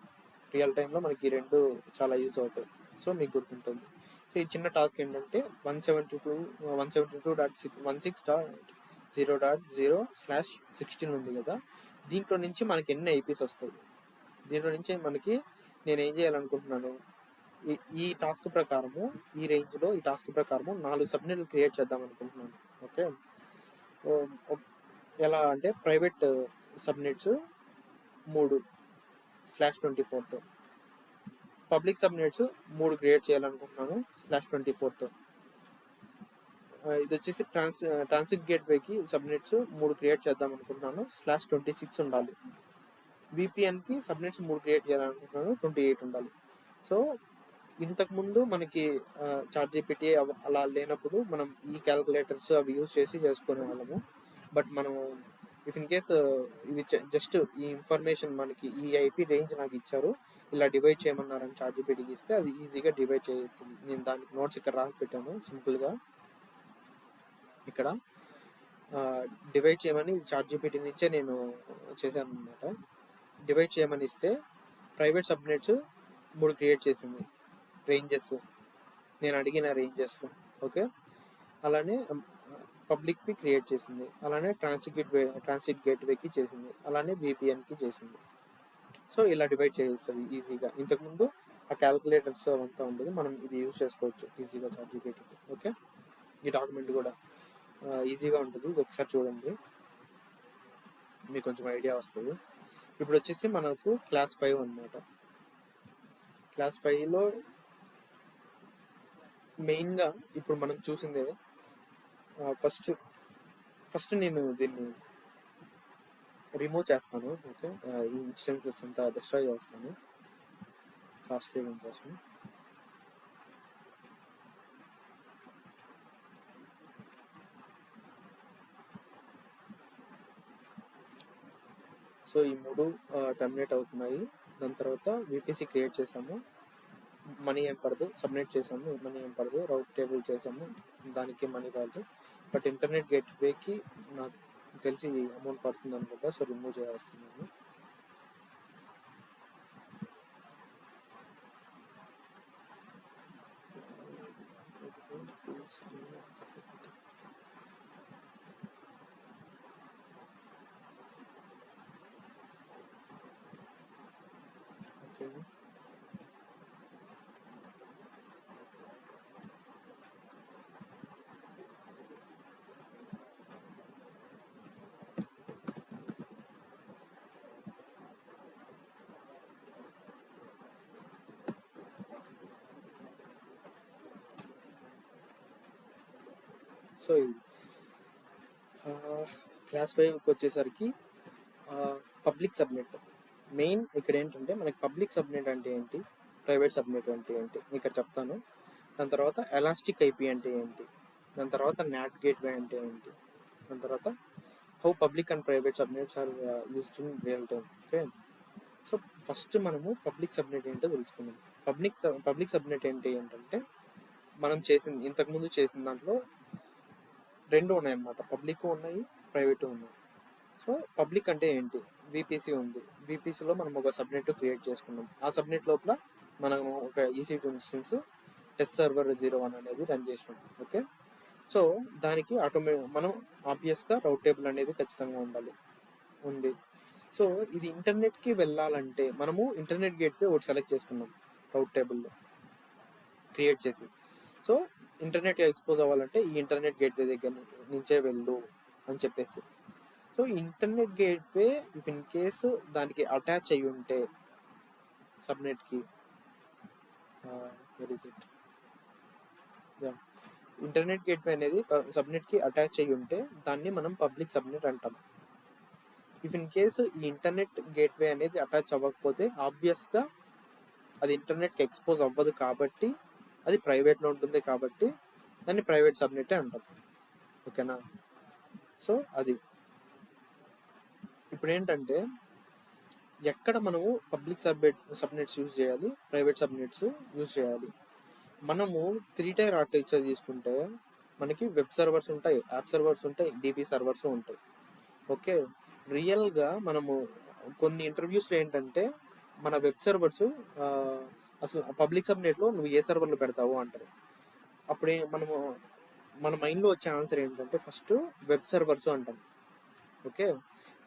రియల్ టైంలో మనకి రెండు చాలా యూజ్ అవుతాయి. సో మీకు గుర్తుంటుంది. సో ఈ చిన్న టాస్క్ ఏంటంటే 172.16.0.0/16 ఉంది కదా, దీంట్లో నుంచి మనకి ఎన్ని ఐపీస్ వస్తుంది, దీంట్లో నుంచి మనకి నేను ఏం చేయాలనుకుంటున్నాను, ఈ టాస్క్ ప్రకారము ఈ రేంజ్లో ఈ టాస్క్ ప్రకారము 4 సబ్నెట్లు క్రియేట్ చేద్దాం అనుకుంటున్నాను. ఓకే, ఎలా అంటే ప్రైవేట్ సబ్నెట్స్ 3/24తో, పబ్లిక్ సబ్నెట్స్ 3 క్రియేట్ చేయాలనుకుంటున్నాను /24తో. ఇది వచ్చేసి ట్రాన్సిట్ గేట్వేకి సబ్నెట్స్ 3 క్రియేట్ చేద్దాం అనుకుంటున్నాను /26 ఉండాలి. విపిఎన్కి సబ్నెట్స్ 3 క్రియేట్ చేయాలనుకుంటున్నాను 28 ఉండాలి. సో ఇంతకుముందు మనకి చాట్‌జిపిటి అలా లేనప్పుడు మనం ఈ క్యాలిక్యులేటర్స్ అవి యూజ్ చేసి చేసుకునే వాళ్ళము. బట్ మనము ఇఫ్ ఇన్ కేస్ ఇవి జస్ట్ ఈ ఇన్ఫర్మేషన్ మనకి ఈ ఐపీ రేంజ్ నాకు ఇచ్చారు, ఇలా డివైడ్ చేయమన్నారని చాట్‌జిపిటికి ఇస్తే అది ఈజీగా డివైడ్ చేస్తుంది. నేను దానికి నోట్స్ ఇక్కడ రాసి పెట్టాను సింపుల్గా. ఇక్కడ డివైడ్ చేయమని చాట్‌జిపిటి నుంచే నేను చేశాను అనమాట. డివైడ్ చేయమని ఇస్తే ప్రైవేట్ సబ్నెట్స్ 3 క్రియేట్ చేసింది రేంజెస్, నేను అడిగిన రేంజెస్లో. ఓకే, అలానే పబ్లిక్వి క్రియేట్ చేసింది, అలానే ట్రాన్సిట్ గేట్వేకి చేసింది, అలానే విపిఎన్కి చేసింది. సో ఇలా డివైడ్ చేస్తుంది ఈజీగా. ఇంతకుముందు ఆ క్యాలిక్యులేటర్స్ అవంతా ఉండేది, మనం ఇది యూజ్ చేసుకోవచ్చు ఈజీగా చాట్‌జిపిటికి. ఓకే, ఈ డాక్యుమెంట్ కూడా ఈజీగా ఉంటుంది, ఇది ఒకసారి చూడండి మీకు కొంచెం ఐడియా వస్తుంది. ఇప్పుడు వచ్చేసి మనకు క్లాస్ 5 అనమాట. క్లాస్ 5లో మెయిన్గా ఇప్పుడు మనం చూసిందే ఫస్ట్ నేను దీన్ని రిమూవ్ చేస్తాను. ఓకే, ఈ ఇన్స్టెన్సెస్ అంతా డిస్ట్రాయ్ చేస్తాను కాస్ట్ సేవింగ్ కోసం. సో ఈ 3 టర్మినేట్ అవుతున్నాయి. దాని తర్వాత విపిసి క్రియేట్ చేసాము, మనీ ఏం పడదు. సబ్మిట్ చేసాము, మనీ ఏం పడదు. రౌట్ టేబుల్ చేసాము, దానికి మనీ పడదు. బట్ ఇంటర్నెట్ గేట్వేకి నాకు తెలిసి అమౌంట్ పడుతుంది అనుకుంటా, సో రిమూవ్ చేస్తున్నాను. ఓకే, సో క్లాస్ 5కి వచ్చేసరికి పబ్లిక్ సబ్నెట్ మెయిన్. ఇక్కడ ఏంటంటే మనకి పబ్లిక్ సబ్నెట్ అంటే ఏంటి, ప్రైవేట్ సబ్నెట్ అంటే ఏంటి ఇక్కడ చెప్తాను. దాని తర్వాత ఎలాస్టిక్ ఐపీ అంటే ఏంటి, దాని తర్వాత నాట్ గేట్వే అంటే ఏంటి, దాని తర్వాత how public and private subnets are used in real time. Okay, so first మనము పబ్లిక్ సబ్నెట్ ఏంటో తెలుసుకుందాం. పబ్లిక్ సబ్నెట్ ఏంటంటే మనం ఇంతకుముందు చేసిన దాంట్లో 2 ఉన్నాయన్నమాట, పబ్లిక్ ఉన్నాయి, ప్రైవేట్ ఉన్నాయి. సో పబ్లిక్ అంటే ఏంటి, విపిసి ఉంది, విపిసిలో మనం ఒక సబ్నెట్ క్రియేట్ చేసుకున్నాం. ఆ సబ్నెట్ లోపల మనం ఒక EC2 ఇన్స్టెన్స్ టెస్ట్ సర్వర్ 01 అనేది రన్ చేసినాం. ఓకే, సో దానికి మనం ఆబ్వియస్గా రౌట్ టేబుల్ అనేది ఖచ్చితంగా ఉంది. సో ఇది ఇంటర్నెట్కి వెళ్ళాలంటే మనము ఇంటర్నెట్ గేట్వే ఒకటి సెలెక్ట్ చేసుకున్నాం రౌట్ టేబుల్లో క్రియేట్ చేసి. సో ఇంటర్నెట్ ఎక్స్పోజ్ అవ్వాలంటే ఈ ఇంటర్నెట్ గేట్వే దగ్గర నుంచే వెళ్ళు అని చెప్పేసి. So internet gateway if in case దానికి అటాచ్ అయ్యి ఉంటే సబ్నెట్కి ఇంటర్నెట్ గేట్వే అనేది సబ్నెట్కి అటాచ్ అయ్యి ఉంటే దాన్ని మనం పబ్లిక్ సబ్నెట్ అంటాం. ఇఫ్ ఇన్ కేసు ఈ ఇంటర్నెట్ గేట్వే అనేది అటాచ్ అవ్వకపోతే ఆబ్వియస్గా అది ఇంటర్నెట్కి ఎక్స్పోజ్ అవ్వదు, కాబట్టి అది ప్రైవేట్లో ఉంటుంది, కాబట్టి దాన్ని ప్రైవేట్ సబ్నెట్ అంటాం. ఓకేనా, సో అది ఇప్పుడు ఏంటంటే ఎక్కడ మనము పబ్లిక్ సబ్నెట్స్ యూజ్ చేయాలి, ప్రైవేట్ సబ్నెట్స్ యూజ్ చేయాలి. మనము 3 టైర్ ఆర్కిటెక్చర్ తీసుకుంటే మనకి వెబ్ సర్వర్స్ ఉంటాయి, యాప్ సర్వర్స్ ఉంటాయి, డిబి సర్వర్స్ ఉంటాయి. ఓకే, రియల్గా మనము కొన్ని ఇంటర్వ్యూస్లో ఏంటంటే మన వెబ్ సర్వర్స్ అసలు పబ్లిక్ సబ్నెట్లో నువ్వు ఏ సర్వర్లో పెడతావు అంటారు. అప్పుడే మన మైండ్లో వచ్చే ఆన్సర్ ఏంటంటే ఫస్ట్ వెబ్ సర్వర్స్ అంటాం. ఓకే,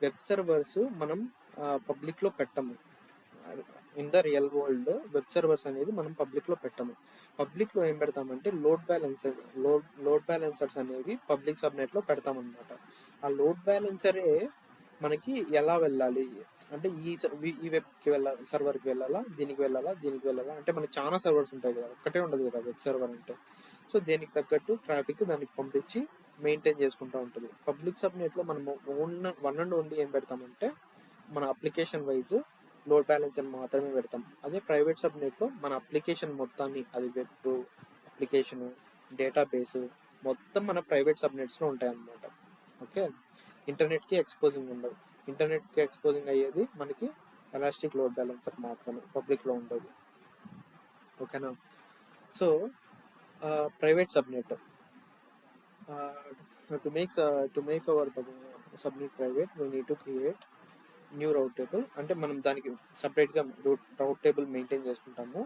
వెబ్ సర్వర్స్ మనం పబ్లిక్లో పెట్టము. In the real world web servers అనేది మనం పబ్లిక్లో పెట్టము. పబ్లిక్లో ఏం పెడతామంటే లోడ్ బ్యాలెన్సర్స్ అనేవి పబ్లిక్ సబ్నెట్లో పెడతామన్నమాట. ఆ లోడ్ బ్యాలెన్సరే మనకి ఎలా వెళ్ళాలి అంటే ఈ వెబ్కి సర్వర్కి వెళ్ళాలా, దీనికి వెళ్ళాలా అంటే మనకి చాలా సర్వర్స్ ఉంటాయి కదా, ఒక్కటే ఉండదు కదా వెబ్ సర్వర్ అంటే. సో దేనికి తగ్గట్టు ట్రాఫిక్ దానికి పంపించి మెయింటైన్ చేసుకుంటూ ఉంటుంది. పబ్లిక్ సబ్నెట్లో మనము వన్ అండ్ ఓన్లీ ఏం పెడతామంటే మన అప్లికేషన్ వైజ్ లోడ్ బ్యాలెన్సర్ మాత్రమే పెడతాం. అదే ప్రైవేట్ సబ్నెట్లో మన అప్లికేషన్ మొత్తాన్ని, అది వెబ్ అప్లికేషను, డేటాబేస్ మొత్తం మన ప్రైవేట్ సబ్నెట్స్లో ఉంటాయి అన్నమాట. ఓకే, ఇంటర్నెట్కి ఎక్స్పోజింగ్ ఉండదు. ఇంటర్నెట్కి ఎక్స్పోజింగ్ అయ్యేది మనకి ఎలాస్టిక్ లోడ్ బ్యాలెన్సర్ మాత్రమే, పబ్లిక్లో ఉండదు. ఓకేనా. So private subnet to make our subnet private we need to create new rate table. అంటే మనం దానికి సపరేట్గా రౌట్ టేబుల్ మెయింటైన్ చేసుకుంటాము.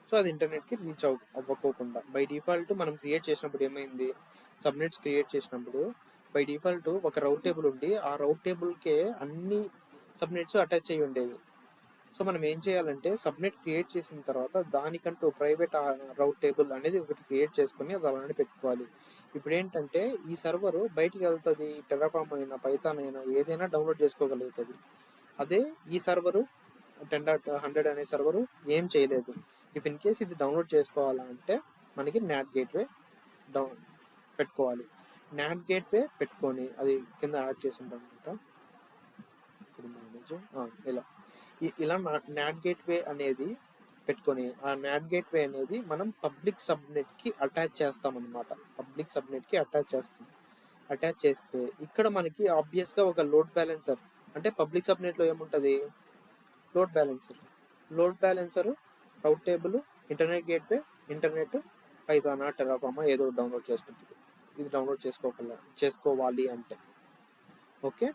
సో అది ఇంటర్నెట్కి రీచ్ అవ్వకోకుండా బై డిఫాల్ట్ మనం క్రియేట్ చేసినప్పుడు ఏమైంది, సబ్నెట్స్ క్రియేట్ చేసినప్పుడు బై డిఫాల్ట్ ఒక రౌట్ టేబుల్ ఉండి ఆ రౌట్ టేబుల్కే అన్ని సబ్నెట్స్ అటాచ్ అయ్యి ఉండేవి. సో మనం ఏం చేయాలంటే సబ్నెట్ క్రియేట్ చేసిన తర్వాత దానికంటూ ప్రైవేట్ రౌట్ టేబుల్ అనేది ఒకటి క్రియేట్ చేసుకొని అది అలానే పెట్టుకోవాలి. ఇప్పుడు ఏంటంటే ఈ సర్వర్ బయటికి వెళ్తుంది, టెరాఫామ్ అయినా పైథాన్ అయినా ఏదైనా డౌన్లోడ్ చేసుకోగలుగుతుంది. అదే ఈ సర్వరు 10.100 అనే సర్వరు ఏం చేయలేదు. ఇఫ్ ఇన్ కేస్ ఇది డౌన్లోడ్ చేసుకోవాలంటే మనకి నాట్ గేట్వే పెట్టుకోవాలి. నాట్ గేట్వే పెట్టుకొని అది కింద యాడ్ చేసి ఉంటాం అనమాట. ఇలా నాట్ గేట్వే అనేది పెట్టుకొని ఆ నాట్ గేట్వే అనేది మనం పబ్లిక్ సబ్నెట్కి అటాచ్ చేస్తామన్నమాట. పబ్లిక్ సబ్నెట్కి అటాచ్ చేస్తే ఇక్కడ మనకి ఆబ్వియస్గా ఒక లోడ్ బ్యాలెన్సర్, అంటే పబ్లిక్ సబ్నెట్లో ఏముంటుంది, load balancer, route table, internet gateway, internet, పైథానా, టెరాఫామా ఏదో డౌన్లోడ్ చేసుకుంటుంది. ఇది డౌన్లోడ్ చేసుకోవాలి అంటే. ఓకే,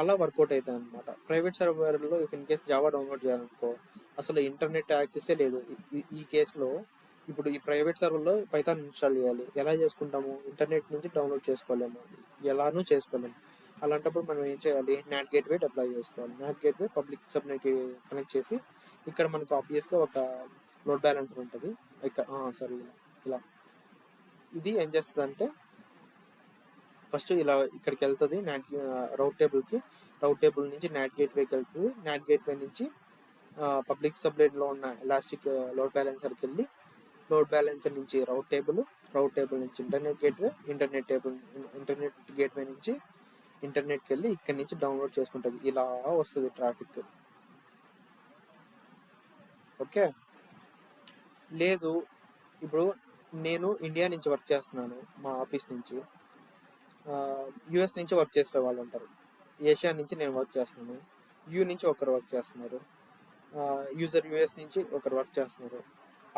అలా వర్కౌట్ అవుతుంది అనమాట. ప్రైవేట్ సర్వర్లో if in case Java download చేయాలనుకో అసలు ఇంటర్నెట్ యాక్సెసే లేదు. ఈ కేసులో ఇప్పుడు ఈ ప్రైవేట్ సర్వర్లో పైథాన్ ఇన్స్టాల్ చేయాలి, ఎలా చేసుకుంటాము, ఇంటర్నెట్ నుంచి డౌన్లోడ్ చేసుకోలేము, ఎలానూ చేసుకోలేము. అలాంటప్పుడు మనం ఏం చేయాలి, నాట్ గేట్వే అప్లై చేసుకోవాలి. నాట్ గేట్వే పబ్లిక్ సబ్నెట్కి కనెక్ట్ చేసి ఇక్కడ మనకు ఆబ్వియస్గా ఒక లోడ్ బ్యాలెన్సర్ ఉంటుంది. ఇలా ఇది ఏం చేస్తుంది అంటే ఫస్ట్ ఇలా ఇక్కడికి వెళ్తుంది రౌట్ టేబుల్ నుంచి నాట్ గేట్వేకి వెళ్తుంది. నాట్ గేట్వే నుంచి పబ్లిక్ సబ్నెట్లో ఉన్న ఎలాస్టిక్ లోడ్ బ్యాలెన్సర్కి వెళ్ళి లోడ్ బ్యాలెన్సర్ నుంచి రౌట్ టేబుల్ నుంచి ఇంటర్నెట్ గేట్వే నుంచి ఇంటర్నెట్కి వెళ్ళి ఇక్కడి నుంచి డౌన్లోడ్ చేసుకుంటుంది. ఇలా వస్తుంది ట్రాఫిక్. ఓకే, లేదు ఇప్పుడు నేను ఇండియా నుంచి వర్క్ చేస్తున్నాను, మా ఆఫీస్ నుంచి. యూఎస్ నుంచి వర్క్ చేసే వాళ్ళు ఉంటారు, ఏషియా నుంచి నేను వర్క్ చేస్తున్నాను, యూ నుంచి ఒకరు వర్క్ చేస్తున్నారు, యూజర్ యూఎస్ నుంచి ఒకరు వర్క్ చేస్తున్నారు.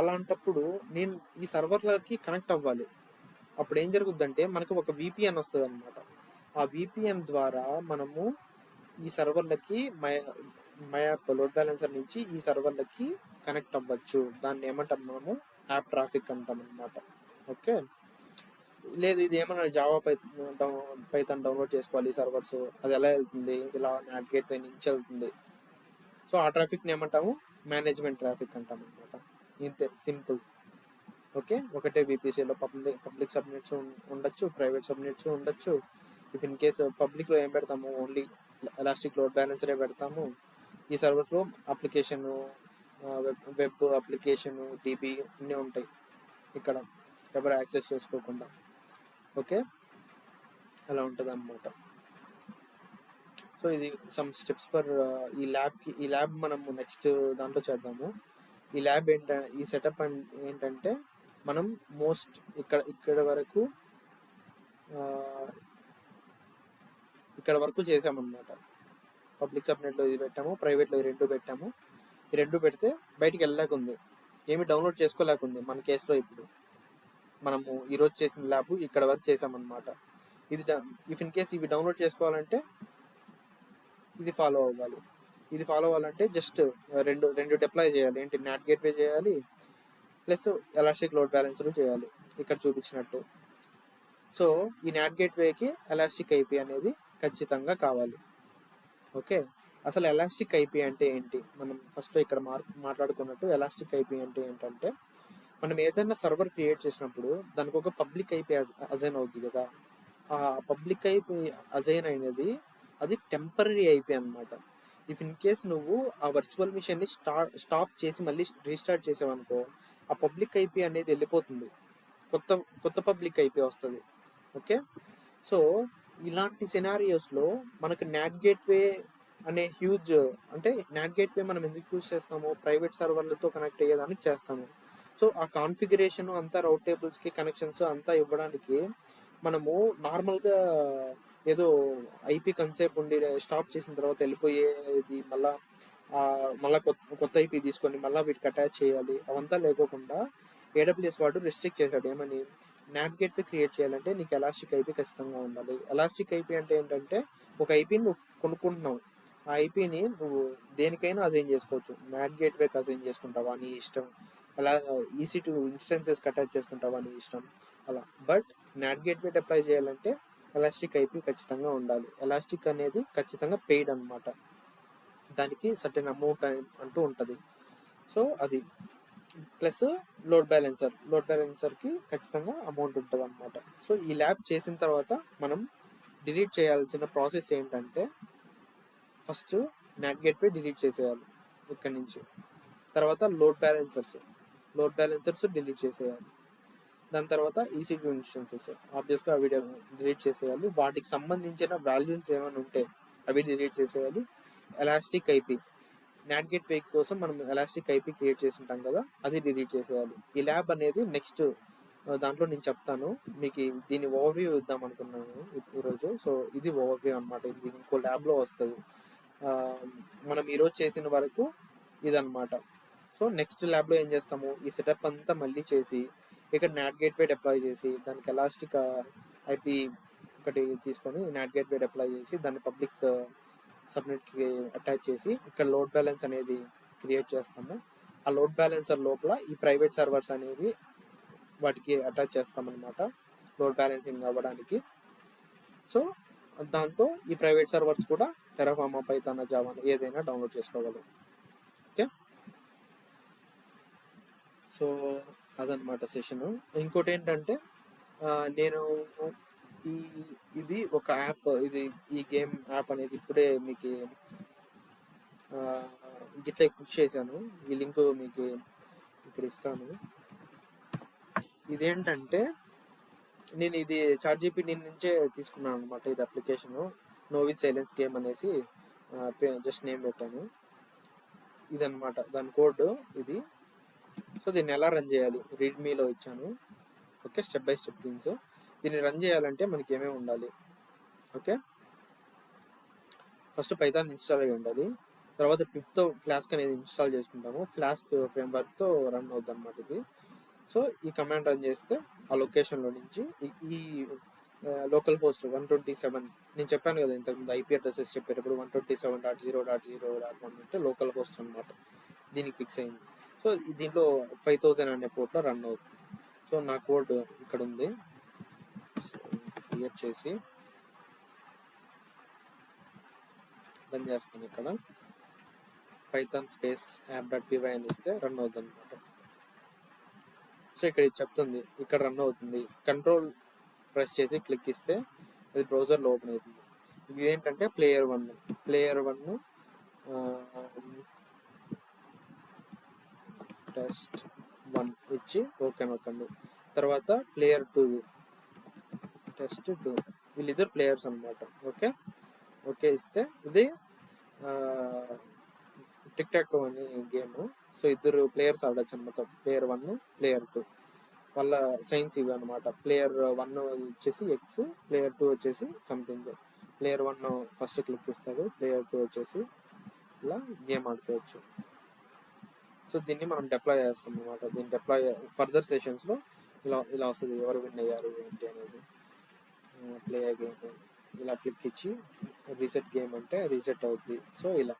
అలాంటప్పుడు నేను ఈ సర్వర్లకి కనెక్ట్ అవ్వాలి. అప్పుడు ఏం జరుగుద్దంటే మనకు ఒక విపిఎన్ వస్తుంది అనమాట. ఆ విపిఎన్ ద్వారా మనము ఈ సర్వర్లకి మై యాప్ లోడ్ బ్యాలెన్సర్ నుంచి ఈ సర్వర్లకి కనెక్ట్ అవ్వచ్చు. దాన్ని ఏమంటాం మనము, యాప్ ట్రాఫిక్ అంటాం అనమాట. ఓకే, లేదు ఇది ఏమన్నా జావా పైథాన్ డౌన్లోడ్ చేసుకోవాలి సర్వర్స్, అది ఎలా వెళ్తుంది, ఇలా నాట్ గేట్వే నుంచి వెళ్తుంది. సో ఆ ట్రాఫిక్ని ఏమంటాము, మేనేజ్మెంట్ ట్రాఫిక్ అంటాం అనమాట. ఇంతే, సింపుల్. ఓకే, ఒకటే విపిసిలో పబ్లిక్ సబ్నెట్స్ ఉండొచ్చు, ప్రైవేట్ సబ్నెట్స్ ఉండొచ్చు. ఇఫ్ ఇన్ కేసు పబ్లిక్లో ఏం పెడతాము, ఓన్లీ ఎలాస్టిక్ లోడ్ బ్యాలెన్సరే పెడతాము. ఈ సర్వర్స్లో అప్లికేషను, వెబ్ అప్లికేషను, డిబి అన్నీ ఉంటాయి ఇక్కడ, ఎవరు యాక్సెస్ చేసుకోకుండా. ఓకే, అలా ఉంటుంది అనమాట. సో ఇది సమ్ స్టెప్స్ ఫర్ ఈ ల్యాబ్ మనము నెక్స్ట్ దాంట్లో చేద్దాము. ఈ సెటప్ ఏంటంటే మనం ఇక్కడ వరకు చేసామన్నమాట. పబ్లిక్ సబ్నెట్లో ఇది పెట్టాము, ప్రైవేట్లో ఈ 2 పెట్టాము. ఈ 2 పెడితే బయటికి వెళ్ళలేకుంది, ఏమి డౌన్లోడ్ చేసుకోలేకుంది మన కేసులో. ఇప్పుడు మనము ఈరోజు చేసిన ల్యాబ్ ఇక్కడ వరకు చేసామన్నమాట. ఇది ఇఫ్ ఇన్ కేస్ ఇవి డౌన్లోడ్ చేసుకోవాలంటే ఇది ఫాలో అవ్వాలి. ఇది ఫాలో అవ్వాలంటే జస్ట్ రెండు డిప్లాయ్ చేయాలి. ఏంటి, నాట్ గేట్వే చేయాలి ప్లస్ ఎలాస్టిక్ లోడ్ బ్యాలెన్సర్ చేయాలి ఇక్కడ చూపించినట్టు. సో ఈ నాట్ గేట్వేకి ఎలాస్టిక్ ఐపీ అనేది ఖచ్చితంగా కావాలి. ఓకే, అసలు ఎలాస్టిక్ ఐపీ అంటే ఏంటి? మనం ఫస్ట్లో ఇక్కడ మాట్లాడుకున్నట్టు ఎలాస్టిక్ ఐపీ అంటే ఏంటంటే, మనం ఏదైనా సర్వర్ క్రియేట్ చేసినప్పుడు దానికి ఒక పబ్లిక్ ఐపీ అజైన్ అవుద్ది కదా. ఆ పబ్లిక్ ఐపీ అజైన్ అయినది అది టెంపరీ ఐపీ అనమాట. ఇఫ్ ఇన్ కేస్ నువ్వు ఆ వర్చువల్ మిషన్ని స్టాప్ చేసి మళ్ళీ రీస్టార్ట్ చేసావనుకో, ఆ పబ్లిక్ ఐపీ అనేది వెళ్ళిపోతుంది, కొత్త పబ్లిక్ ఐపీ వస్తుంది. ఓకే, సో ఇలాంటి సినారియోస్లో మనకు నాట్ గేట్వే అనే హ్యూజ్, అంటే నాట్ గేట్వే మనం ఎందుకు యూజ్ చేస్తాము, ప్రైవేట్ సర్వర్లతో కనెక్ట్ అయ్యేదానికి చేస్తాము. సో ఆ కాన్ఫిగరేషన్ అంతా, రౌట్ టేబుల్స్కి కనెక్షన్స్ అంతా ఇవ్వడానికి మనము నార్మల్గా ఏదో ఐపీ కన్సేప్ ఉండి స్టాప్ చేసిన తర్వాత వెళ్ళిపోయేది, మళ్ళీ కొత్త ఐపీ తీసుకొని మళ్ళీ వీటికి అటాచ్ చేయాలి, అవంతా లేకోకుండా ఏడబ్ల్యూఎస్ వాడు రిస్ట్రిక్ట్ చేశాడు. ఏమని, నాట్ గేట్వే క్రియేట్ చేయాలంటే నీకు ఎలాస్టిక్ ఐపీ ఖచ్చితంగా ఉండాలి. ఎలాస్టిక్ ఐపీ అంటే ఏంటంటే, ఒక ఐపీని నువ్వు కొనుక్కుంటున్నావు, ఆ ఐపీని నువ్వు దేనికైనా అసైన్ చేసుకోవచ్చు. నాట్ గేట్వేకి అసైన్ చేసుకుంటావా నీ ఇష్టం, అలా EC2 ఇన్స్టెన్సెస్కి అటాచ్ చేసుకుంటావా నీ ఇష్టం, అలా. బట్ నాట్ గేట్వే అప్లై చేయాలంటే ఎలాస్టిక్ ఐపీ ఖచ్చితంగా ఉండాలి. ఎలాస్టిక్ అనేది ఖచ్చితంగా పెయిడ్ అనమాట, దానికి సర్టెన్ అమౌంట్ అంటూ ఉంటుంది. సో అది ప్లస్ లోడ్ బ్యాలెన్సర్కి ఖచ్చితంగా అమౌంట్ ఉంటుంది అనమాట. సో ఈ ల్యాబ్ చేసిన తర్వాత మనం డిలీట్ చేయాల్సిన ప్రాసెస్ ఏంటంటే, ఫస్ట్ నాట్ గేట్వే డిలీట్ చేసేయాలి ఇక్కడి నుంచి. తర్వాత లోడ్ బ్యాలెన్సర్స్ డిలీట్ చేసేయాలి. దాని తర్వాత EC2 ఇన్స్టెన్సెస్ ఆబ్వియస్గా అవి డిలీట్ చేసేయాలి. వాటికి సంబంధించిన వాల్యూస్ ఏమైనా ఉంటే అవి డిలీట్ చేసేయాలి. ఎలాస్టిక్ ఐపీ, నాట్ గేట్వే కోసం మనం ఎలాస్టిక్ ఐపీ క్రియేట్ చేసి ఉంటాం కదా, అది డిలీట్ చేసేయాలి. ఈ ల్యాబ్ అనేది నెక్స్ట్ దాంట్లో నేను చెప్తాను మీకు. దీని ఓవర్వ్యూ ఇద్దాం అనుకున్నాను ఈరోజు. సో ఇది ఓవర్వ్యూ అనమాట, ఇది ఇంకో ల్యాబ్లో వస్తుంది. మనం ఈరోజు చేసిన వరకు ఇదనమాట. సో నెక్స్ట్ ల్యాబ్లో ఏం చేస్తాము, ఈ సెటప్ అంతా మళ్ళీ చేసి ఇక్కడ నాట్ గేట్వే డిప్లాయ్ చేసి దానికి ఎలాస్టిక్ ఐపీ ఒకటి తీసుకొని నాట్ గేట్వే డిప్లాయ్ చేసి దాన్ని పబ్లిక్ సబ్నెట్కి అటాచ్ చేసి ఇక్కడ లోడ్ బ్యాలెన్స్ అనేది క్రియేట్ చేస్తాము. ఆ లోడ్ బ్యాలెన్సర్ లోపల ఈ ప్రైవేట్ సర్వర్స్ అనేవి వాటికి అటాచ్ చేస్తామన్నమాట లోడ్ బ్యాలెన్సింగ్ అవ్వడానికి. సో దాంతో ఈ ప్రైవేట్ సర్వర్స్ కూడా టెరాఫార్మ్, పైథాన్, జావా ఏదైనా డౌన్లోడ్ చేసుకోగలరు. ఓకే, సో అదనమాట సెషను. ఇంకోటి ఏంటంటే, నేను ఇది ఒక యాప్, ఈ గేమ్ యాప్ అనేది ఇప్పుడే మీకు గిట్లా పుష్ చేశాను. ఈ లింక్ మీకు ఇక్కడ ఇస్తాను. ఇదేంటంటే, నేను ఇది ChatGPT నుంచే తీసుకున్నాను అనమాట. ఇది application no with silence game అనేసి జస్ట్ నేమ్ పెట్టాను. ఇదనమాట దాని కోడ్ ఇది. సో దీన్ని ఎలా రన్ చేయాలి రీడ్మీలో ఇచ్చాను. Okay, step by step things. దీన్ని రన్ చేయాలంటే మనకి ఏమేమి ఉండాలి, ఓకే, ఫస్ట్ పైథాన్ ఇన్స్టాల్ అయ్యి ఉండాలి. తర్వాత పిప్తో ఫ్లాస్క్ అనేది ఇన్స్టాల్ చేసుకుంటాము. ఫ్లాస్క్ ఫ్రేమ్వర్క్తో రన్ అవుతుంది అనమాట ఇది. సో ఈ కమాండ్ రన్ చేస్తే ఆ లొకేషన్లో నుంచి ఈ లోకల్ హోస్ట్ 127, నేను చెప్పాను కదా ఇంతకుముందు IP అడ్రసెస్ చెప్పేటప్పుడు 127.0.0.1 అంటే లోకల్ హోస్ట్ అనమాట, దీనికి ఫిక్స్ అయింది. సో దీంట్లో 5000 అనే పోర్ట్లో రన్ అవుతుంది. సో నా కోడ్ ఇక్కడ ఉంది, క్రియేట్ చేసి రన్ చేస్తాను. ఇక్కడ పైథాన్ స్పేస్ app.py అని ఇస్తే రన్ అవుతుంది అనమాట. సో ఇక్కడ ఇది చెప్తుంది, ఇక్కడ రన్ అవుతుంది. కంట్రోల్ ప్రెస్ చేసి క్లిక్ ఇస్తే అది బ్రౌజర్లో ఓపెన్ అవుతుంది. ఇది ఏంటంటే ప్లేయర్ 1 టెస్ట్ 1 ఇచ్చి ఓకే నొక్కండి. తర్వాత ప్లేయర్ 2 టెస్ట్ 2, వీళ్ళిద్దరు ప్లేయర్స్ అనమాట. ఓకే ఇస్తే ఇది టిక్ టాక్ అని గేమ్. సో ఇద్దరు ప్లేయర్స్ ఆడచ్చు అనమాట, ప్లేయర్ 1 ప్లేయర్ 2. వాళ్ళ సైన్స్ ఇవి అనమాట. ప్లేయర్ 1 వచ్చేసి X, ప్లేయర్ 2 వచ్చేసి సంథింగ్. ప్లేయర్ 1 ఫస్ట్ క్లిక్ ఇస్తాడు, ప్లేయర్ 2 వచ్చేసి ఇలా గేమ్ ఆడుకోవచ్చు. సో దీన్ని మనం డిప్లాయ్ చేస్తాం అనమాట. దీన్ని డిప్లాయ్ ఫర్దర్ సెషన్స్లో ఇలా వస్తుంది, ఎవరు విన్ అయ్యారు ఏంటి అనేది. ప్లే గేమ్ ఇలా క్లిక్ ఇచ్చి రీసెట్ గేమ్ అంటే రీసెట్ అవుద్ది. సో ఇలా.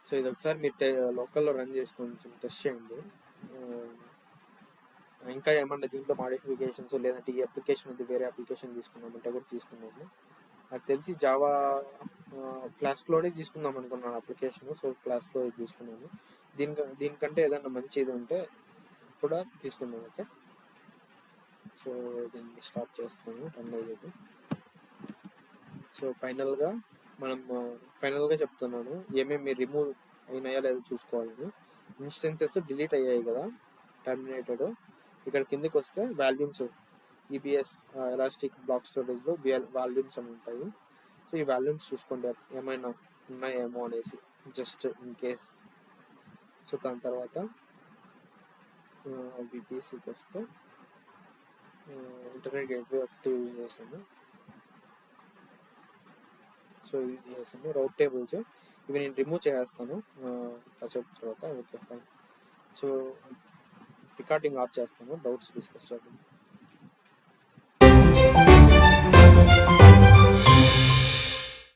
సో ఇది ఒకసారి మీరు లోకల్లో రన్ చేసి కొంచెం టెస్ట్ చేయండి. ఇంకా ఏమన్నా దీంట్లో మాడిఫికేషన్స్ లేదంటే ఈ అప్లికేషన్ ఉంది వేరే అప్లికేషన్ తీసుకున్నామంటే కూడా తీసుకున్నాము. నాకు తెలిసి జావా ఫ్లాస్క్లోనే తీసుకుందాం అనుకున్నాను అప్లికేషన్. సో ఫ్లాస్క్లో తీసుకున్నాను. దీనికంటే ఏదైనా మంచి ఇది ఉంటే కూడా తీసుకుందాం. ఓకే, సో దీన్ని స్టాప్ చేస్తాను, రన్ అయ్యేది. సో ఫైనల్గా చెప్తున్నాను ఏమేమి రిమూవ్ అయినాయా లేదో చూసుకోవాలని. ఇన్స్టెన్సెస్ డిలీట్ అయ్యాయి కదా, టర్మినేటెడ్. ఇక్కడ కిందకి వస్తే వాల్యూమ్స్, ఈబిఎస్ ఎలాస్టిక్ బ్లాక్ స్టోరేజ్లో వాల్యూమ్స్ అని ఉంటాయి. సో ఈ వాల్యూమ్స్ చూసుకోండి ఏమైనా ఉన్నాయేమో అనేసి, జస్ట్ ఇన్ కేస్. సో దాని తర్వాత విపిసికి వస్తే ఇంటర్నెట్ గేట్వే ఒకటి యూజ్ చేసాము. సో ఇది చేసాము. రౌట్ టేబుల్స్ ఇవి నేను రిమూవ్ చేసేస్తాను కాసేపు తర్వాత. Okay fine. So recording of చేస్తాను, డౌట్స్ డిస్కస్ చేద్దాం.